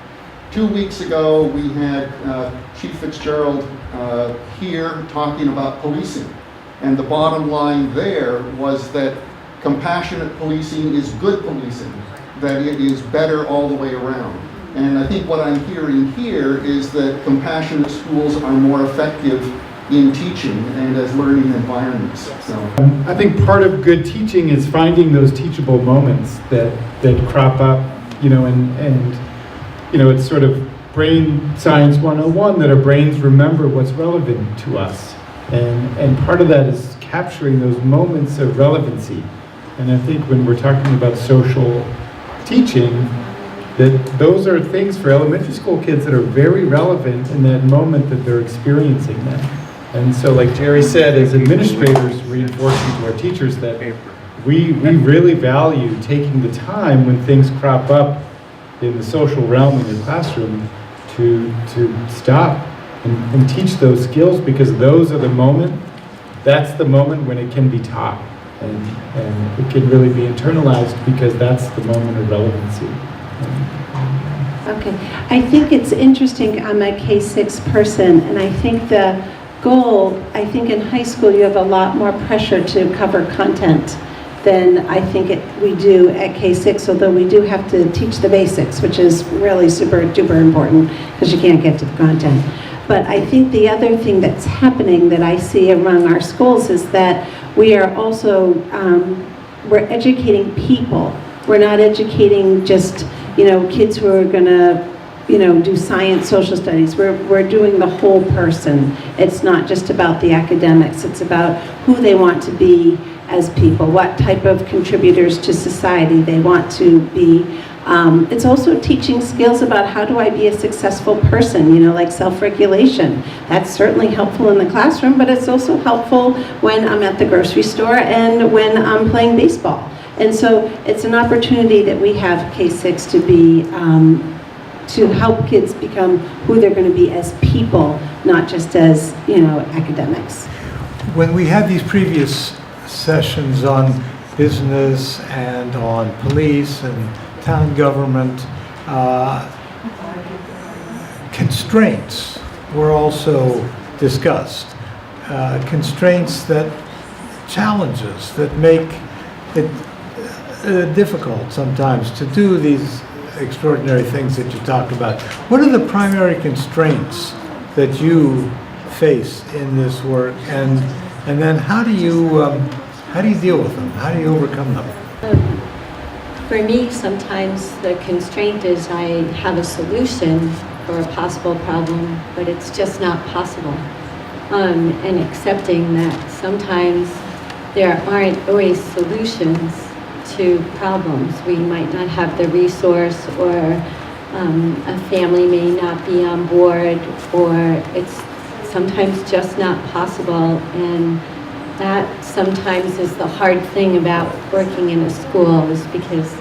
2 weeks ago, we had Chief Fitzgerald here talking about policing. And the bottom line there was that compassionate policing is good policing, that it is better all the way around. And I think what I'm hearing here is that compassionate schools are more effective in teaching and as learning environments. So I think part of good teaching is finding those teachable moments that crop up, and it's sort of brain science 101, that our brains remember what's relevant to us. And part of that is capturing those moments of relevancy. And I think when we're talking about social teaching, that those are things for elementary school kids that are very relevant in that moment that they're experiencing them. And so, like Jerry said, as administrators, reinforcing to our teachers that we really value taking the time when things crop up in the social realm in the classroom to stop and teach those skills, because those are that's the moment when it can be taught. And it can really be internalized, because that's the moment of relevancy. Okay, I think it's interesting. I'm a K-6 person, and I think the goal, I think in high school you have a lot more pressure to cover content than I think we do at K-6, although we do have to teach the basics, which is really super duper important, because you can't get to the content. But I think the other thing that's happening that I see among our schools is that we are also, we're educating people. We're not educating just, kids who are gonna, do science, social studies. We're doing the whole person. It's not just about the academics. It's about who they want to be as people, what type of contributors to society they want to be. It's also teaching skills about how do I be a successful person, like self-regulation. That's certainly helpful in the classroom, but it's also helpful when I'm at the grocery store and when I'm playing baseball. And so it's an opportunity that we have K-6 to be, to help kids become who they're going to be as people, not just as, academics. When we had these previous sessions on business and on police and town government, constraints were also discussed. Constraints challenges that make it difficult sometimes to do these extraordinary things that you talk about. What are the primary constraints that you face in this work, and then how do you deal with them? How do you overcome them? For me, sometimes the constraint is I have a solution for a possible problem, but it's just not possible. And accepting that sometimes there aren't always solutions to problems. We might not have the resource, or a family may not be on board, or it's sometimes just not possible. And that sometimes is the hard thing about working in a school, is because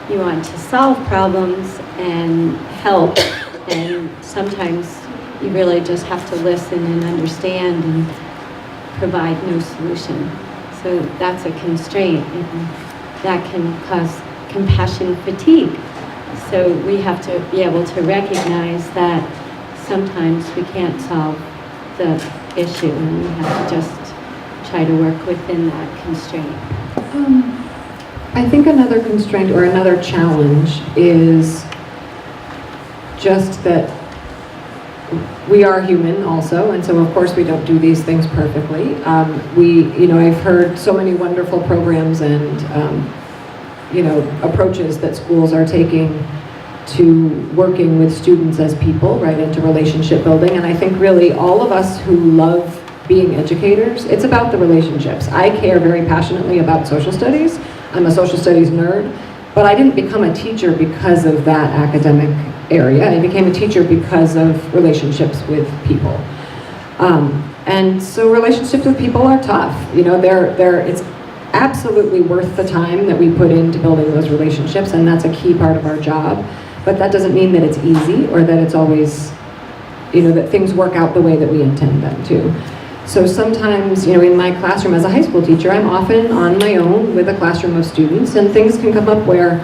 you want to solve problems and help, and sometimes you really just have to listen and understand and provide no solution. So that's a constraint, and that can cause compassion fatigue. So we have to be able to recognize that sometimes we can't solve the issue, and we have to just try to work within that constraint. I think another constraint or another challenge is just that we are human also, and so of course we don't do these things perfectly. I've heard so many wonderful programs and approaches that schools are taking to working with students as people, right, into relationship building. And I think really all of us who love being educators, it's about the relationships. I care very passionately about social studies. I'm a social studies nerd, but I didn't become a teacher because of that academic area. I became a teacher because of relationships with people. And so relationships with people are tough. It's absolutely worth the time that we put into building those relationships, and that's a key part of our job. But that doesn't mean that it's easy, or that it's always, that things work out the way that we intend them to. So sometimes, in my classroom as a high school teacher, I'm often on my own with a classroom of students, and things can come up where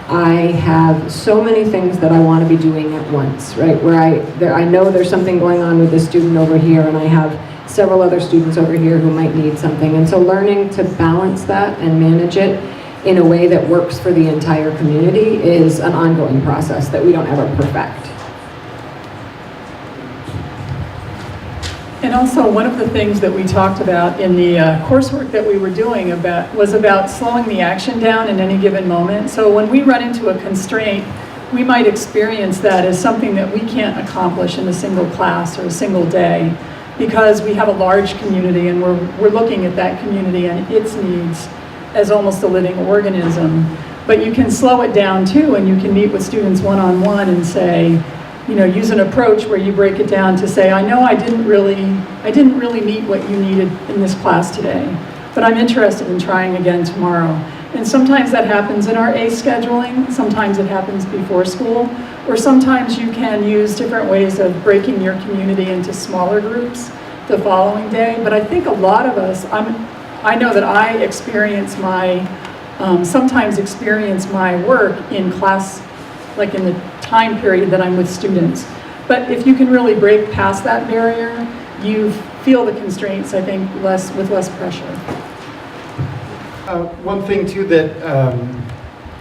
I have so many things that I want to be doing at once, right? Where I know there's something going on with this student over here, and I have several other students over here who might need something. And so learning to balance that and manage it in a way that works for the entire community is an ongoing process that we don't ever perfect. And also, one of the things that we talked about in the coursework that we were doing was about slowing the action down in any given moment. So when we run into a constraint, we might experience that as something that we can't accomplish in a single class or a single day, because we have a large community and we're looking at that community and its needs as almost a living organism. But you can slow it down too, and you can meet with students one-on-one and say, you know, use an approach where you break it down to say, I know I didn't really meet what you needed in this class today, but I'm interested in trying again tomorrow. And sometimes that happens in our ACE scheduling, sometimes it happens before school, or sometimes you can use different ways of breaking your community into smaller groups the following day. But I think a lot of us, I know that I experience sometimes experience my work in class, like in the time period that I'm with students. But if you can really break past that barrier, you feel the constraints, I think, with less pressure. One thing too that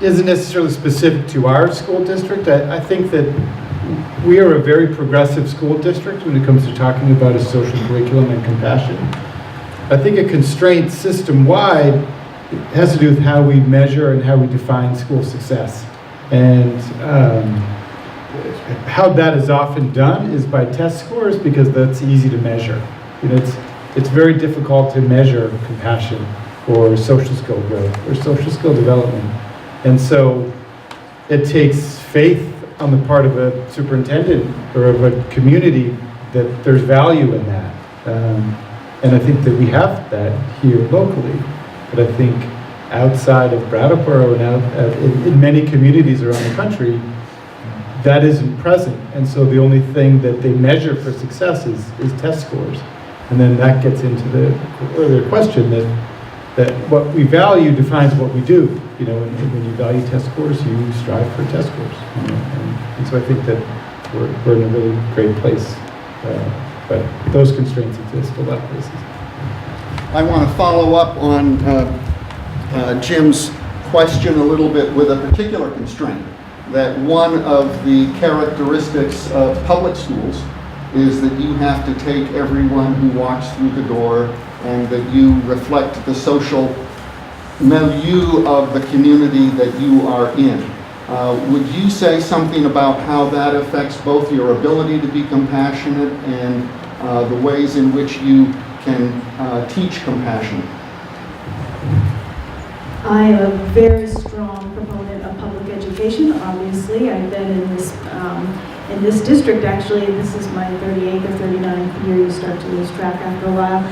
isn't necessarily specific to our school district, I think that we are a very progressive school district when it comes to talking about a social curriculum and compassion. I think a constraint system-wide has to do with how we measure and how we define school success. And how that is often done is by test scores, because that's easy to measure. You know, it's very difficult to measure compassion or social skill growth or social skill development. And so it takes faith on the part of a superintendent or of a community that there's value in that. And I think that we have that here locally. But I think outside of Brattleboro and in many communities around the country, that isn't present. And so the only thing that they measure for success is test scores. And then that gets into the earlier question that what we value defines what we do. You know, and when you value test scores, you strive for test scores. You know? And so I think that we're in a really great place. But those constraints exist a lot of places. I want to follow up on Jim's question a little bit with a particular constraint, that one of the characteristics of public schools is that you have to take everyone who walks through the door and that you reflect the social milieu of the community that you are in. Would you say something about how that affects both your ability to be compassionate and the ways in which you can teach compassion? I am a very strong proponent of public education. Obviously, I've been in this district. Actually, this is my 38th or 39th year. You start to lose track after a while.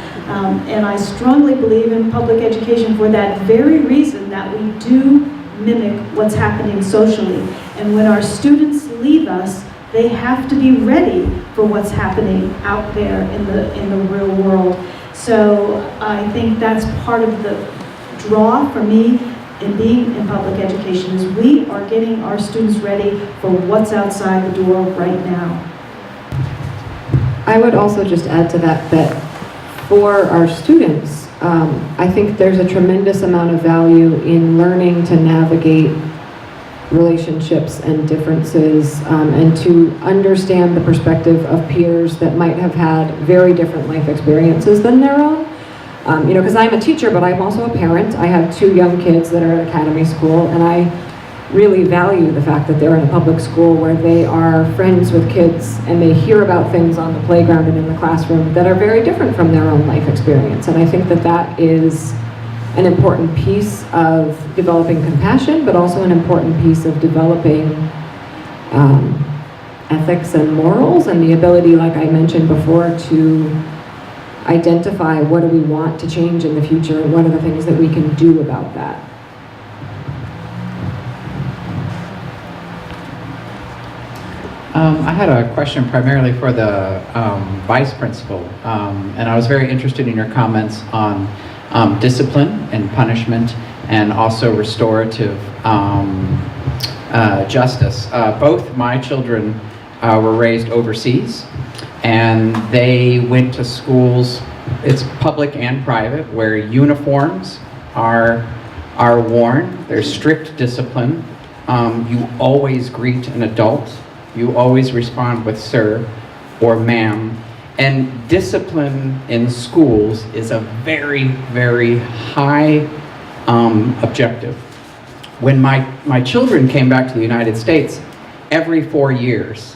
And I strongly believe in public education for that very reason, that we do mimic what's happening socially. And when our students leave us, they have to be ready for what's happening out there in the real world. So I think that's part of the draw for me in being in public education, is we are getting our students ready for what's outside the door right now. I would also just add to that for our students, I think there's a tremendous amount of value in learning to navigate relationships and differences, and to understand the perspective of peers that might have had very different life experiences than their own. You know, because I'm a teacher, but I'm also a parent. I have 2 young kids that are at academy school, and I really value the fact that they're in a public school where they are friends with kids and they hear about things on the playground and in the classroom that are very different from their own life experience. And I think that that is an important piece of developing compassion, but also an important piece of developing ethics and morals, and the ability, like I mentioned before, to identify what do we want to change in the future and what are the things that we can do about that. I had a question primarily for the vice principal, and I was very interested in your comments on discipline and punishment and also restorative justice. Both my children were raised overseas, and they went to schools, it's public and private, where uniforms are worn. There's strict discipline. You always greet an adult. You always respond with sir or ma'am. And discipline in schools is a very, very high objective. When my children came back to the United States every 4 years,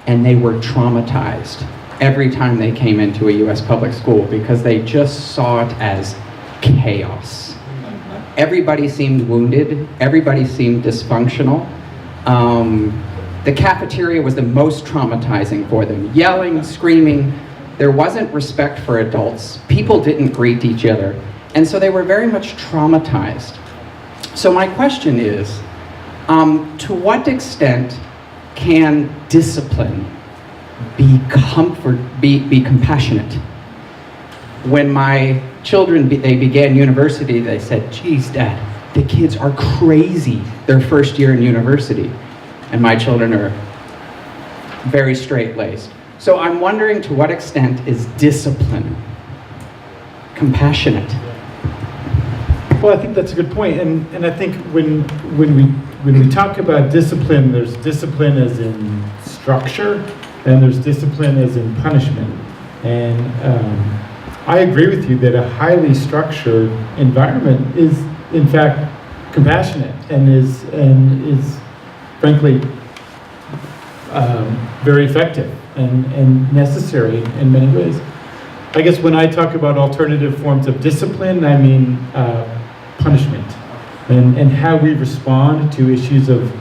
and they were traumatized every time they came into a U.S. public school because they just saw it as chaos. Everybody seemed wounded. Everybody seemed dysfunctional. The cafeteria was the most traumatizing for them. Yelling, screaming. There wasn't respect for adults. People didn't greet each other. And so they were very much traumatized. So my question is, to what extent can discipline be compassionate? When my children, they began university, they said, geez, Dad, the kids are crazy their first year in university. And my children are very straight-laced. So I'm wondering, to what extent is discipline compassionate? Well, I think that's a good point, and I think when we talk about discipline, there's discipline as in structure, and there's discipline as in punishment. And I agree with you that a highly structured environment is, in fact, compassionate and is frankly very effective and necessary in many ways. I guess when I talk about alternative forms of discipline, I mean punishment and how we respond to issues of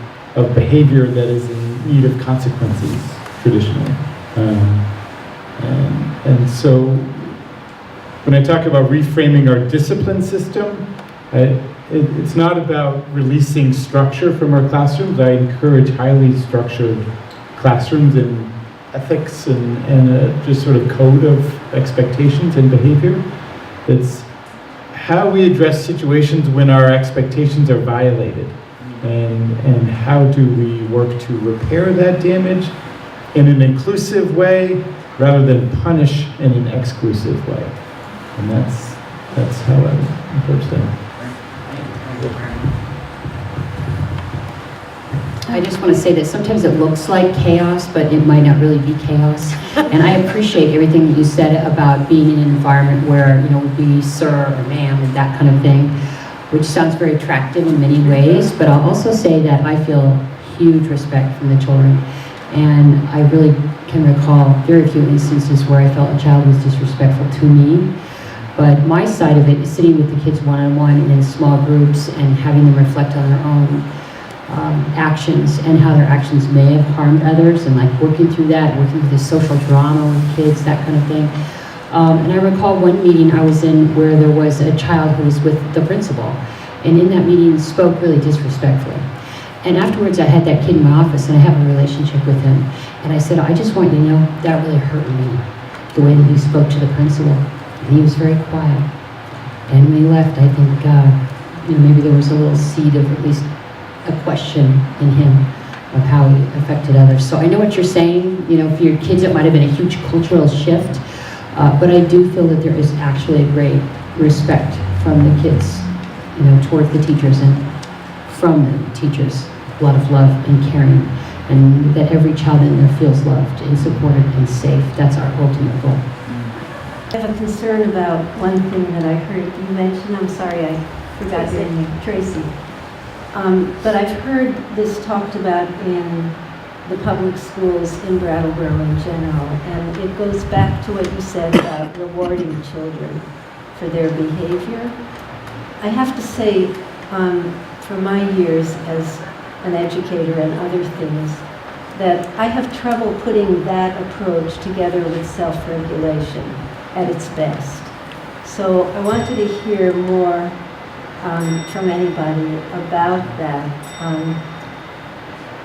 behavior that is in need of consequences traditionally. And so when I talk about reframing our discipline system, it's not about releasing structure from our classrooms. I encourage highly structured classrooms and ethics and just sort of code of expectations and behavior. It's how we address situations when our expectations are violated, and how do we work to repair that damage in an inclusive way rather than punish in an exclusive way. And that's how I approach that. I just want to say that sometimes it looks like chaos, but it might not really be chaos. And I appreciate everything that you said about being in an environment where, would be sir or ma'am and that kind of thing, which sounds very attractive in many ways. But I'll also say that I feel huge respect from the children. And I really can recall very few instances where I felt a child was disrespectful to me. But my side of it is sitting with the kids one-on-one and in small groups and having them reflect on their own actions and how their actions may have harmed others, and like working through that, working through the social drama with kids, that kind of thing. And I recall one meeting I was in where there was a child who was with the principal, and in that meeting spoke really disrespectfully. And afterwards I had that kid in my office, and I have a relationship with him, and I said, I just want you to know that really hurt me, the way that he spoke to the principal. And he was very quiet. And when he left, I think maybe there was a little seed of at least a question in him of how he affected others. So I know what you're saying. For your kids it might have been a huge cultural shift, but I do feel that there is actually a great respect from the kids, towards the teachers, and from the teachers, a lot of love and caring, and that every child in there feels loved and supported and safe. That's our ultimate goal. I have a concern about one thing that I heard you mention. I'm sorry, I forgot your name, Tracy. But I've heard this talked about in the public schools in Brattleboro in general, and it goes back to what you said about rewarding children for their behavior. I have to say, from my years as an educator and other things, that I have trouble putting that approach together with self-regulation at its best. So I wanted to hear more from anybody about that.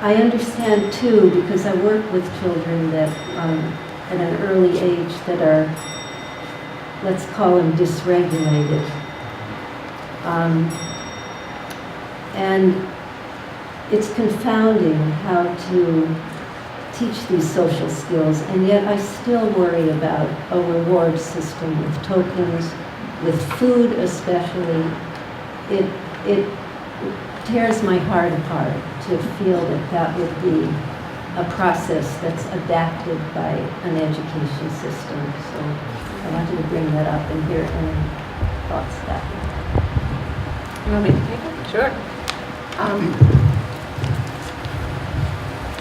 I understand too, because I work with children that at an early age that are, let's call them dysregulated. And it's confounding how to teach these social skills, and yet I still worry about a reward system with tokens, with food especially. It tears my heart apart to feel that that would be a process that's adapted by an education system. So I wanted to bring that up and hear any thoughts that way. You want me to take it? Sure.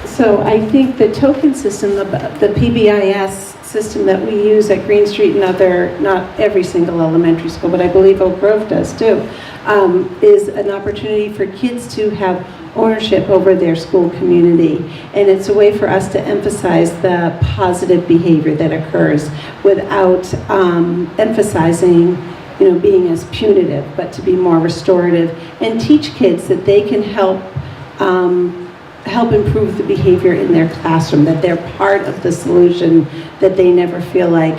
So I think the token system, the PBIS system that we use at Green Street and other, not every single elementary school, but I believe Oak Grove does too, is an opportunity for kids to have ownership over their school community. And it's a way for us to emphasize the positive behavior that occurs without emphasizing, you know, being as punitive, but to be more restorative, and teach kids that they can help improve the behavior in their classroom, that they're part of the solution, that they never feel like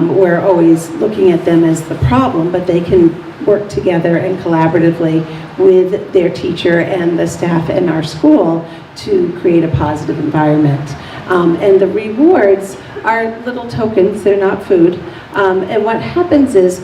we're always looking at them as the problem, but they can work together and collaboratively with their teacher and the staff in our school to create a positive environment. And the rewards are little tokens, they're not food. And what happens is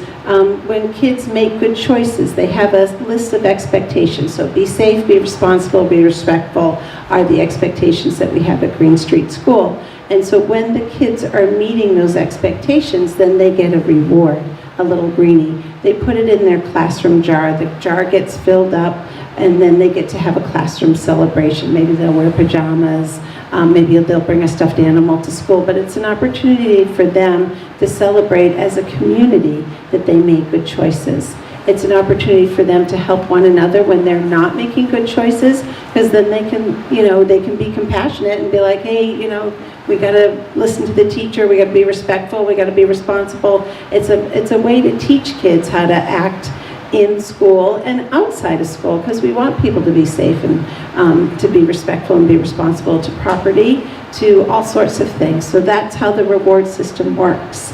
when kids make good choices, they have a list of expectations. So be safe, be responsible, be respectful are the expectations that we have at Green Street School. And so when the kids are meeting those expectations, then they get a reward, a little greenie. They put it in their classroom jar. The jar gets filled up, and then they get to have a classroom celebration. Maybe they'll wear pajamas, maybe they'll bring a stuffed animal to school, but it's an opportunity for them to celebrate as a community that they made good choices. It's an opportunity for them to help one another when they're not making good choices, because then they can, you know, they can be compassionate and be like, hey, you know, we got to listen to the teacher, we got to be respectful, we got to be responsible. It's a way to teach kids how to act in school and outside of school, because we want people to be safe and to be respectful and be responsible to property, to all sorts of things. So that's how the reward system works.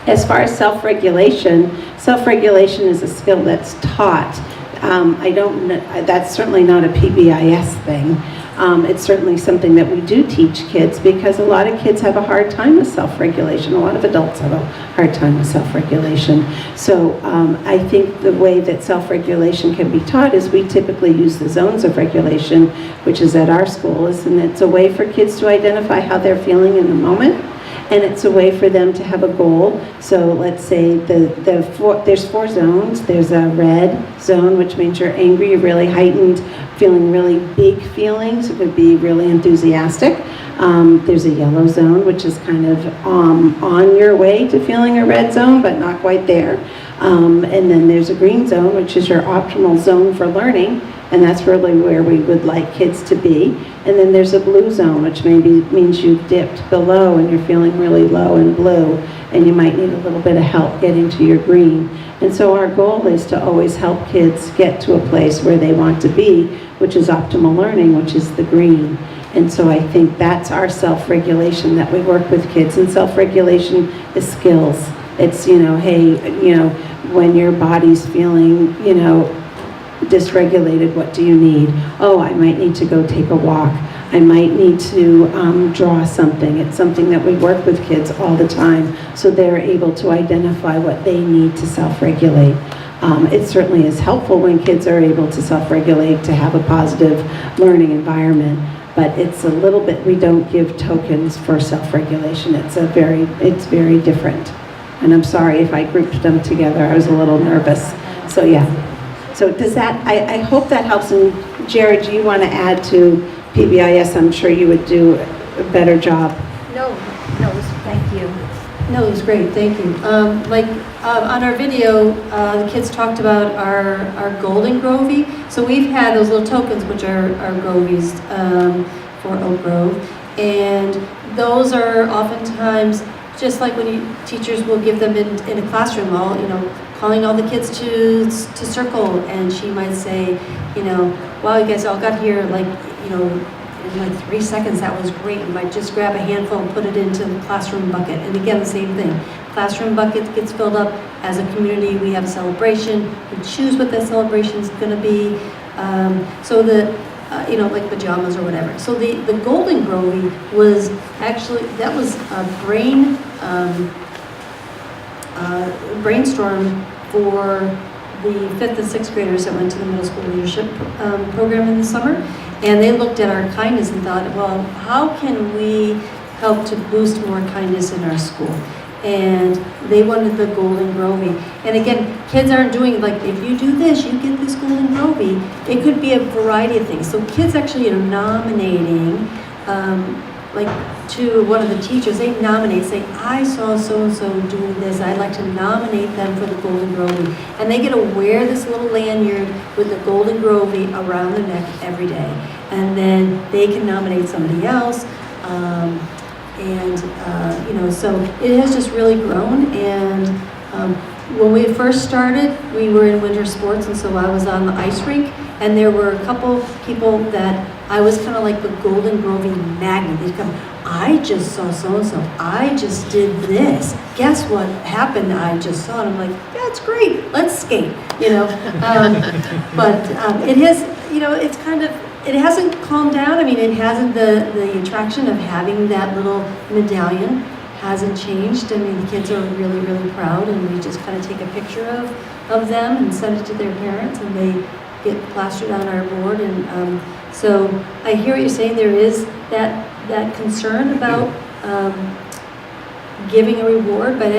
As far as self-regulation is a skill that's taught. That's certainly not a PBIS thing. It's certainly something that we do teach kids, because a lot of kids have a hard time with self-regulation. A lot of adults have a hard time with self-regulation. So I think the way that self-regulation can be taught is we typically use the zones of regulation, which is at our schools, and it's a way for kids to identify how they're feeling in the moment. And it's a way for them to have a goal. So let's say there's 4 zones. There's a red zone, which means you're angry, you're really heightened, feeling really big feelings. It could be really enthusiastic. There's a yellow zone, which is kind of on your way to feeling a red zone, but not quite there. And then there's a green zone, which is your optimal zone for learning. And that's really where we would like kids to be. And then there's a blue zone, which maybe means you've dipped below and you're feeling really low and blue, and you might need a little bit of help getting to your green. And so our goal is to always help kids get to a place where they want to be, which is optimal learning, which is the green. And so I think that's our self-regulation that we work with kids. And self-regulation is skills. It's, you know, hey, you know, when your body's feeling, you know, dysregulated, what do you need? Oh, I might need to go take a walk. I might need to draw something. It's something that we work with kids all the time, so they're able to identify what they need to self-regulate. It certainly is helpful when kids are able to self-regulate, to have a positive learning environment, but it's a little bit, we don't give tokens for self-regulation. It's very different. And I'm sorry if I grouped them together. I was a little nervous. So yeah. So does that, I hope that helps. And Jared, do you want to add to PBIS? I'm sure you would do a better job. No, thank you. No, it was great, thank you. On our video, the kids talked about our golden grovey. So we've had those little tokens, which are grovies for Oak Grove. And those are oftentimes, just like when teachers will give them in a classroom, calling all the kids to circle, and she might say, wow, you guys all got here in like 3 seconds, that was great. You might just grab a handful and put it into the classroom bucket. And again, the same thing. classroom bucket gets filled up. As a community, we have a celebration. We choose what that celebration is going to be. So like pajamas or whatever. So the Golden Grovey was actually, that was a brainstorm for the 5th and 6th graders that went to the middle school leadership program in the summer. And they looked at our kindness and thought, well, how can we help to boost more kindness in our school? And they wanted the Golden Grovey. And again, kids aren't doing, like, if you do this, you get this Golden Grovey. It could be a variety of things. So kids actually are nominating, to one of the teachers, they nominate, say, I saw so-and-so doing this, I'd like to nominate them for the Golden Grovey. And they get to wear this little lanyard with the Golden Grovey around their neck every day. And then they can nominate somebody else. So it has just really grown. And when we first started, we were in winter sports, and so I was on the ice rink, and there were a couple people that I was kind of like the Golden Grovey magnet. They'd come, I just saw so-and-so, I just did this. Guess what happened? I just saw it. I'm like, that's great, let's skate, But it has, it's kind of, it hasn't calmed down. I mean, it hasn't, the attraction of having that little medallion hasn't changed. I mean, the kids are really, really proud, and we just kind of take a picture of them and send it to their parents, and they get plastered on our board. And so I hear what you're saying. There is that concern about giving a reward, but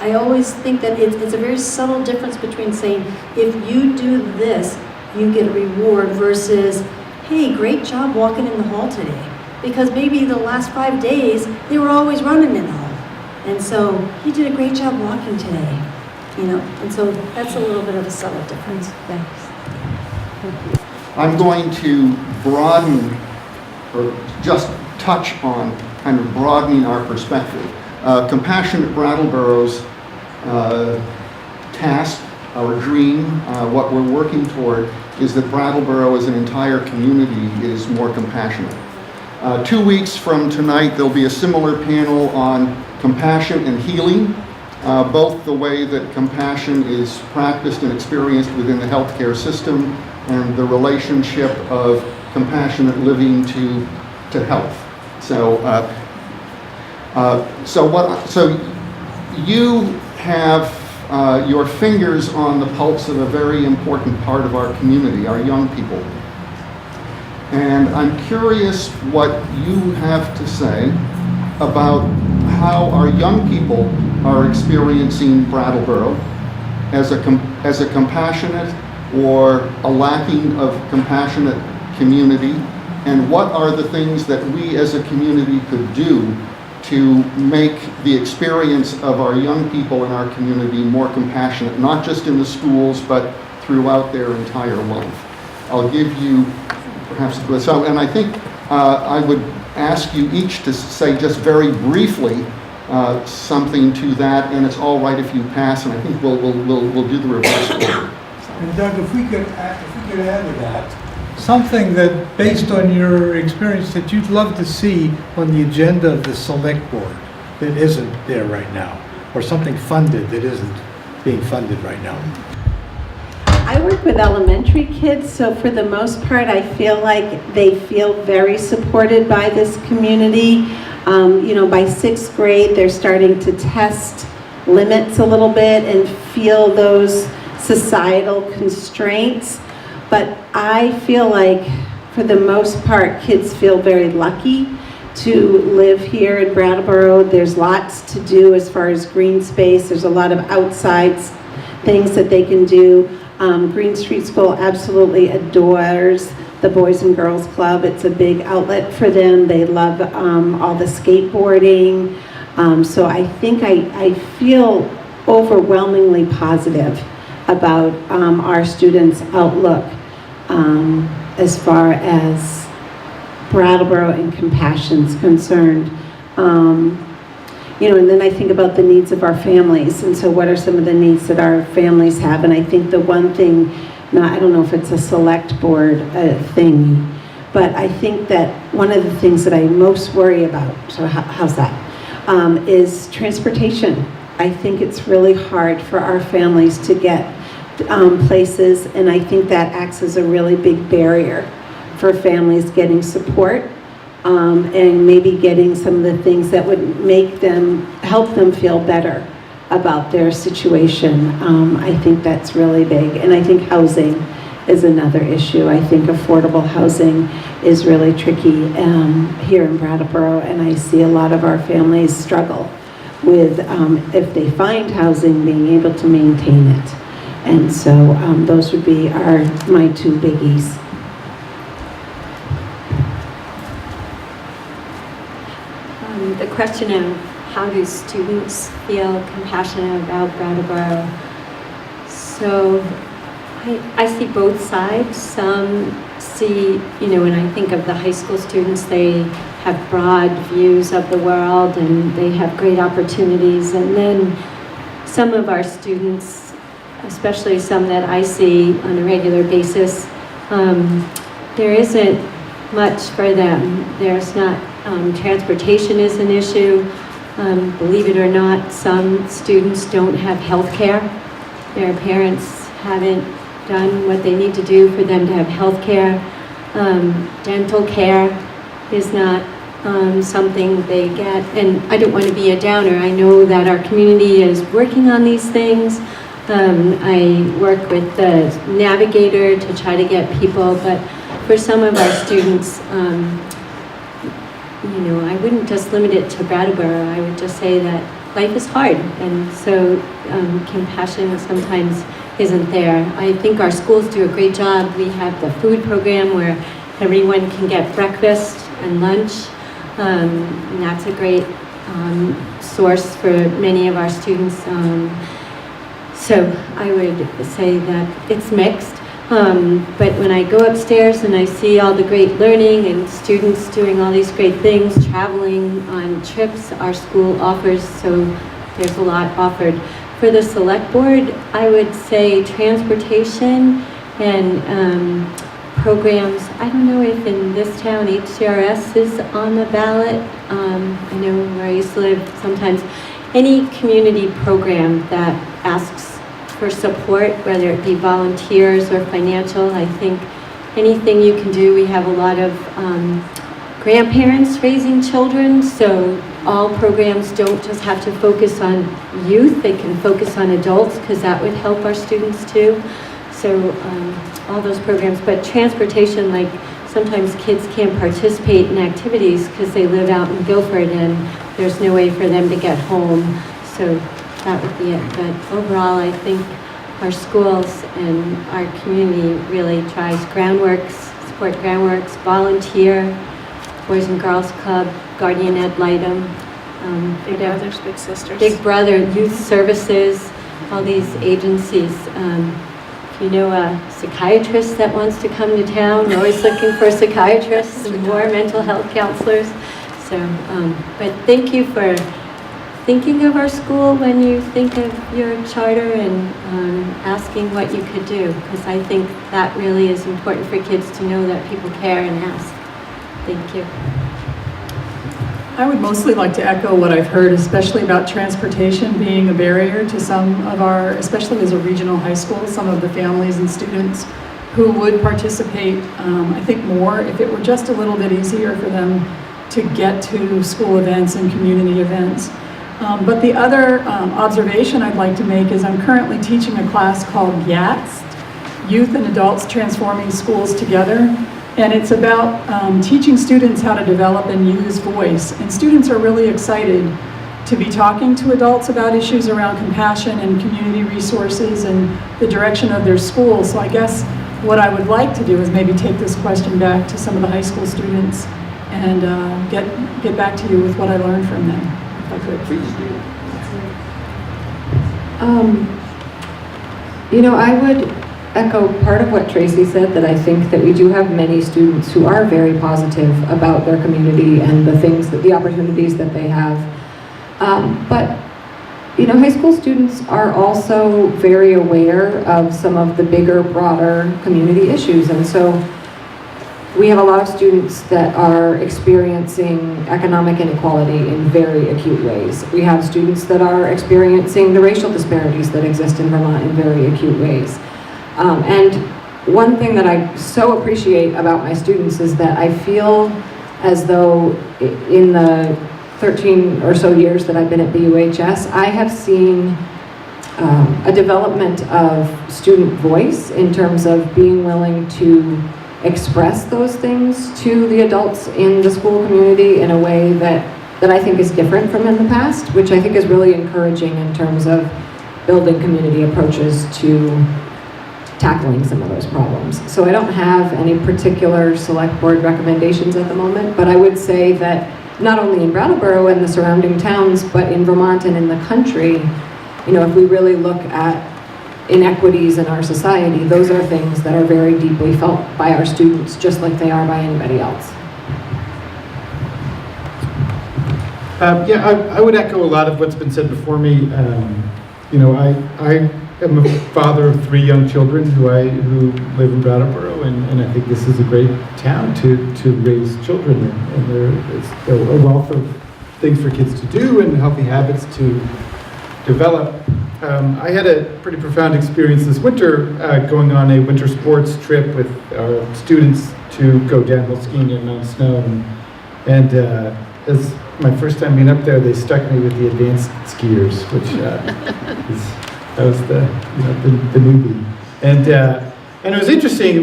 I always think that it's a very subtle difference between saying, if you do this, you get a reward, versus, hey, great job walking in the hall today. Because maybe the last 5 days, they were always running in the hall. And so, he did a great job walking today, And so, that's a little bit of a subtle difference. Thanks. I'm going to broaden, or just touch on kind of broadening our perspective. Compassionate Brattleboro's task, our dream, what we're working toward, is that Brattleboro as an entire community is more compassionate. 2 weeks from tonight, there'll be a similar panel on compassion and healing, both the way that compassion is practiced and experienced within the healthcare system, and the relationship of compassionate living to health. So you have your fingers on the pulse of a very important part of our community, our young people. And I'm curious what you have to say about how our young people are experiencing Brattleboro as a compassionate or a lacking of compassionate community, and what are the things that we as a community could do to make the experience of our young people in our community more compassionate, not just in the schools, but throughout their entire life. I'll give you perhaps, and I think I would ask you each to say just very briefly something to that, and it's all right if you pass, and I think we'll do the reverse order. And Doug, if we could add to that, something that, based on your experience, that you'd love to see on the agenda of the Selectboard that isn't there right now, or something funded that isn't being funded right now. I work with elementary kids, so for the most part, I feel like they feel very supported by this community. By 6th grade, they're starting to test limits a little bit and feel those societal constraints. But I feel like, for the most part, kids feel very lucky to live here in Brattleboro. There's lots to do as far as green space. There's a lot of outside things that they can do. Green Street School absolutely adores the Boys and Girls Club. It's a big outlet for them. They love all the skateboarding. So I think I feel overwhelmingly positive about our students' outlook as far as Brattleboro and compassion's concerned. And then I think about the needs of our families, and so what are some of the needs that our families have? And I think the one thing, I don't know if it's a Selectboard thing, but I think that one of the things that I most worry about, so how's that, is transportation. I think it's really hard for our families to get places, and I think that acts as a really big barrier for families getting support, and maybe getting some of the things that would help them feel better about their situation. I think that's really big, and I think housing is another issue. I think affordable housing is really tricky here in Brattleboro, and I see a lot of our families struggle with, if they find housing, being able to maintain it. And so those would be my two biggies. The question of how do students feel compassionate about Brattleboro? So I see both sides. Some see, when I think of the high school students, they have broad views of the world and they have great opportunities. And then some of our students, especially some that I see on a regular basis, there isn't much for them. There's not, transportation is an issue. Believe it or not, some students don't have health care. Their parents haven't done what they need to do for them to have health care. Dental care is not something they get. And I don't want to be a downer. I know that our community is working on these things. I work with the navigator to try to get people, but for some of our students, I wouldn't just limit it to Brattleboro. I would just say that life is hard, and so compassion sometimes isn't there. I think our schools do a great job. We have the food program where everyone can get breakfast and lunch, and that's a great source for many of our students. So I would say that it's mixed. But when I go upstairs and I see all the great learning and students doing all these great things, traveling on trips our school offers, so there's a lot offered. For the Selectboard, I would say transportation and programs. I don't know if in this town HCRS is on the ballot. I know where I used to live, sometimes any community program that asks for support, whether it be volunteers or financial. I think anything you can do. We have a lot of grandparents raising children, so all programs don't just have to focus on youth, they can focus on adults, because that would help our students too. So all those programs, but transportation, like sometimes kids can't participate in activities because they live out in Guilford and there's no way for them to get home. So that would be it. But overall, I think our schools and our community really tries groundworks, support groundworks, volunteer, Boys and Girls Club, Guardian Ad Litem, Big Brothers, Big Sisters. Big Brother, Youth Services, all these agencies. If you know a psychiatrist that wants to come to town, we're always looking for psychiatrists and more mental health counselors. So, but thank you for thinking of our school when you think of your charter and asking what you could do, because I think that really is important for kids to know that people care and ask. Thank you. I would mostly like to echo what I've heard, especially about transportation being a barrier to some of our, especially as a regional high school, some of the families and students who would participate, I think more if it were just a little bit easier for them to get to school events and community events. But the other observation I'd like to make is I'm currently teaching a class called YATS, Youth and Adults Transforming Schools Together. And it's about teaching students how to develop and use voice. And students are really excited to be talking to adults about issues around compassion and community resources and the direction of their school. So I guess what I would like to do is maybe take this question back to some of the high school students and get back to you with what I learned from them, if I could. Please do. I would echo part of what Tracy said, that I think that we do have many students who are very positive about their community and the things, the opportunities that they have. But high school students are also very aware of some of the bigger, broader community issues. And so we have a lot of students that are experiencing economic inequality in very acute ways. We have students that are experiencing the racial disparities that exist in Vermont in very acute ways. And one thing that I so appreciate about my students is that I feel as though in the 13 or so years that I've been at BUHS, I have seen a development of student voice in terms of being willing to express those things to the adults in the school community in a way that I think is different from in the past, which I think is really encouraging in terms of building community approaches to tackling some of those problems. So I don't have any particular select board recommendations at the moment, but I would say that not only in Brattleboro and the surrounding towns, but in Vermont and in the country, you know, if we really look at inequities in our society, those are things that are very deeply felt by our students, just like they are by anybody else. Yeah, I would echo a lot of what's been said before me. You know, I am a father of 3 young children who live in Brattleboro, and I think this is a great town to raise children in. And there is a wealth of things for kids to do and healthy habits to develop. I had a pretty profound experience this winter going on a winter sports trip with our students to go downhill skiing in Mount Snow. And as my first time being up there, they stuck me with the advanced skiers, which that was the newbie. And it was interesting,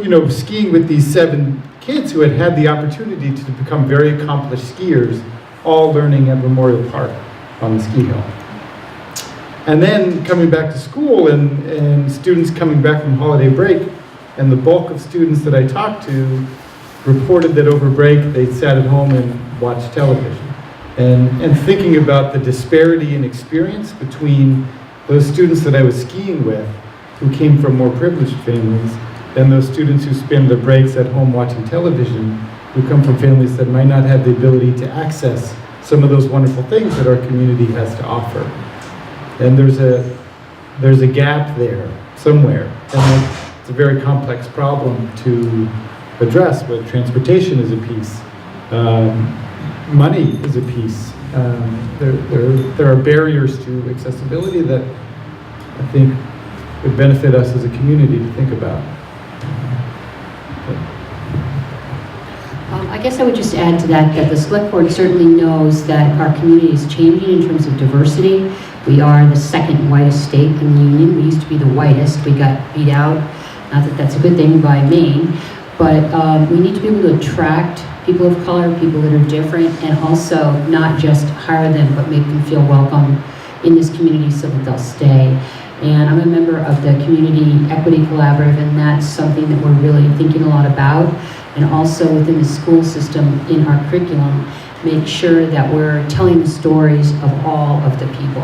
you know, skiing with these 7 kids who had the opportunity to become very accomplished skiers, all learning at Memorial Park on the ski hill. And then coming back to school and students coming back from holiday break, and the bulk of students that I talked to reported that over break they sat at home and watched television. And thinking about the disparity in experience between those students that I was skiing with who came from more privileged families and those students who spend their breaks at home watching television who come from families that might not have the ability to access some of those wonderful things that our community has to offer. And there's a gap there somewhere, and it's a very complex problem to address. But transportation is a piece, money is a piece. There are barriers to accessibility that I think would benefit us as a community to think about. I guess I would just add to that the Select Board certainly knows that our community is changing in terms of diversity. We are the 2nd whitest state in the union. We used to be the whitest. We got beat out. Not that that's a good thing by Maine, but we need to be able to attract people of color, people that are different, and also not just hire them, but make them feel welcome in this community so that they'll stay. And I'm a member of the Community Equity Collaborative, and that's something that we're really thinking a lot about. And also within the school system, in our curriculum, make sure that we're telling the stories of all of the people.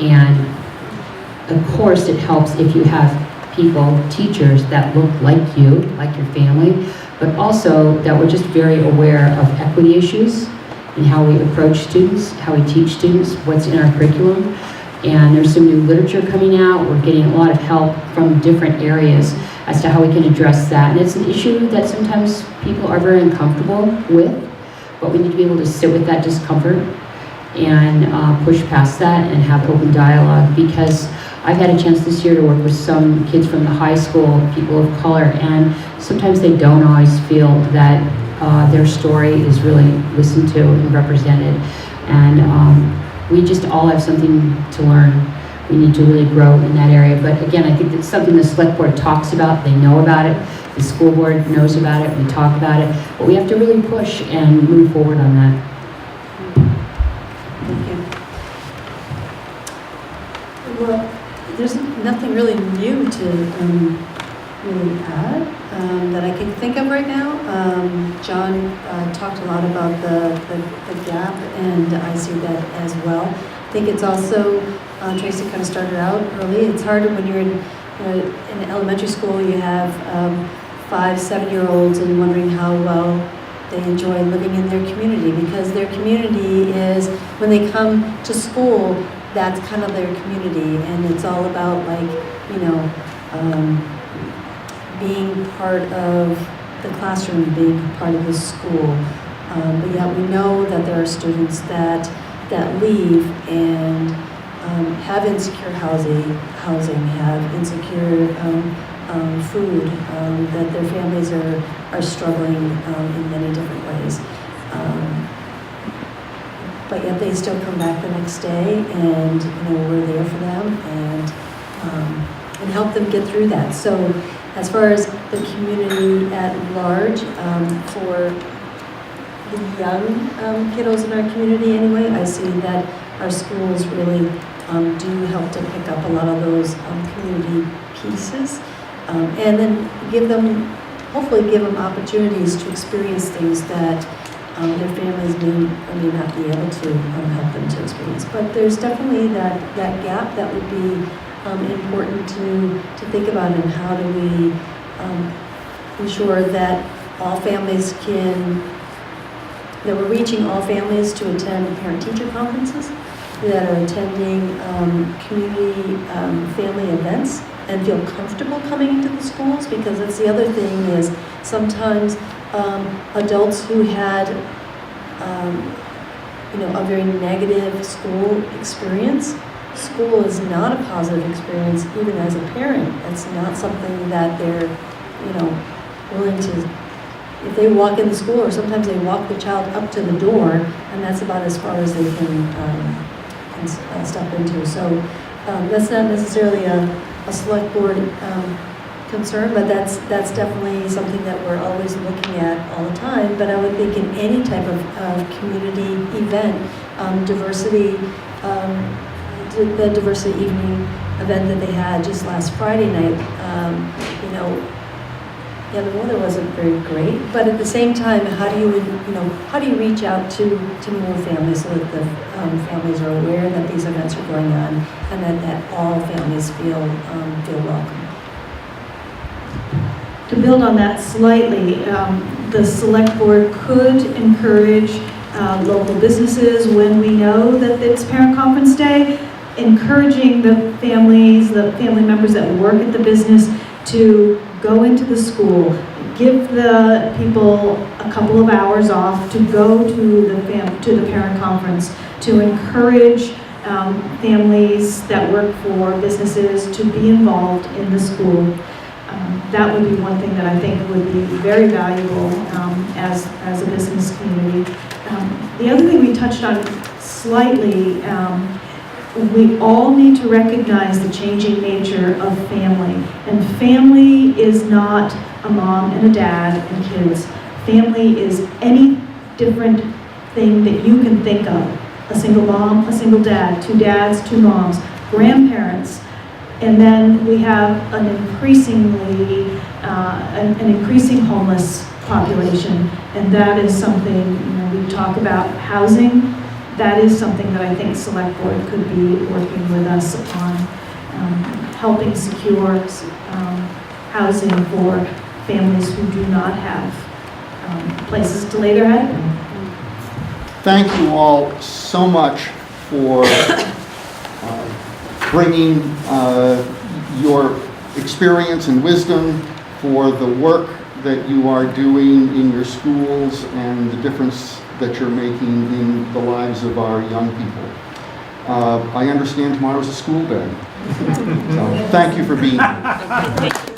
And of course it helps if you have people, teachers that look like you, like your family, but also that we're just very aware of equity issues and how we approach students, how we teach students, what's in our curriculum. And there's some new literature coming out. We're getting a lot of help from different areas as to how we can address that. And it's an issue that sometimes people are very uncomfortable with, but we need to be able to sit with that discomfort and push past that and have open dialogue, because I've had a chance this year to work with some kids from the high school, people of color, and sometimes they don't always feel that their story is really listened to and represented. And we just all have something to learn. We need to really grow in that area. But again, I think it's something the Select Board talks about. They know about it. The school board knows about it. We talk about it. But we have to really push and move forward on that. Thank you. Well, there's nothing really new to really add that I can think of right now. John talked a lot about the gap, and I see that as well. I think it's also, Tracy kind of started out early, it's hard when you're in elementary school, you have 5, 7-year-olds and wondering how well they enjoy living in their community, because their community is, when they come to school, that's kind of their community, and it's all about, like, you know, being part of the classroom being part of the school. But yet we know that there are students that leave and have insecure housing, have insecure food, that their families are struggling in many different ways. But yet they still come back the next day, and we're there for them and help them get through that. So as far as the community at large, for the young kiddos in our community anyway, I see that our schools really do help to pick up a lot of those community pieces, and then hopefully give them opportunities to experience things that their families may or may not be able to help them to experience. But there's definitely that gap that would be important to think about, and how do we ensure that all families that we're reaching all families to attend parent-teacher conferences, that are attending community family events and feel comfortable coming into the schools, because that's the other thing is sometimes adults who had a very negative school experience. School is not a positive experience even as a parent. It's not something that they're willing to, if they walk in the school, or sometimes they walk the child up to the door, and that's about as far as they can step into. So that's not necessarily a select board concern, but that's definitely something that we're always looking at all the time. But I would think in any type of community event, diversity, the diversity evening event that they had just last Friday night, the weather wasn't very great, but at the same time, how do you reach out to more families, so that the families are aware that these events are going on, and that all families feel welcome. To build on that slightly, the select board could encourage local businesses, when we know that it's parent conference day, encouraging the family members that work at the business to go into the school, give the people a couple of hours off to go to the parent conference, to encourage families that work for businesses to be involved in the school. That would be one thing that I think would be very valuable as a business community. The other thing we touched on slightly, we all need to recognize the changing nature of family. And family is not a mom and a dad and kids. Family is any different thing that you can think of. A single mom, a single dad, two dads, two moms, grandparents. And then we have an increasing homeless population. And that is something, we talk about housing. That is something that I think Select Board could be working with us on, helping secure housing for families who do not have places to lay their head. Thank you all so much for bringing your experience and wisdom, for the work that you are doing in your schools, and the difference that you're making in the lives of our young people. I understand tomorrow's a school day. So thank you for being here.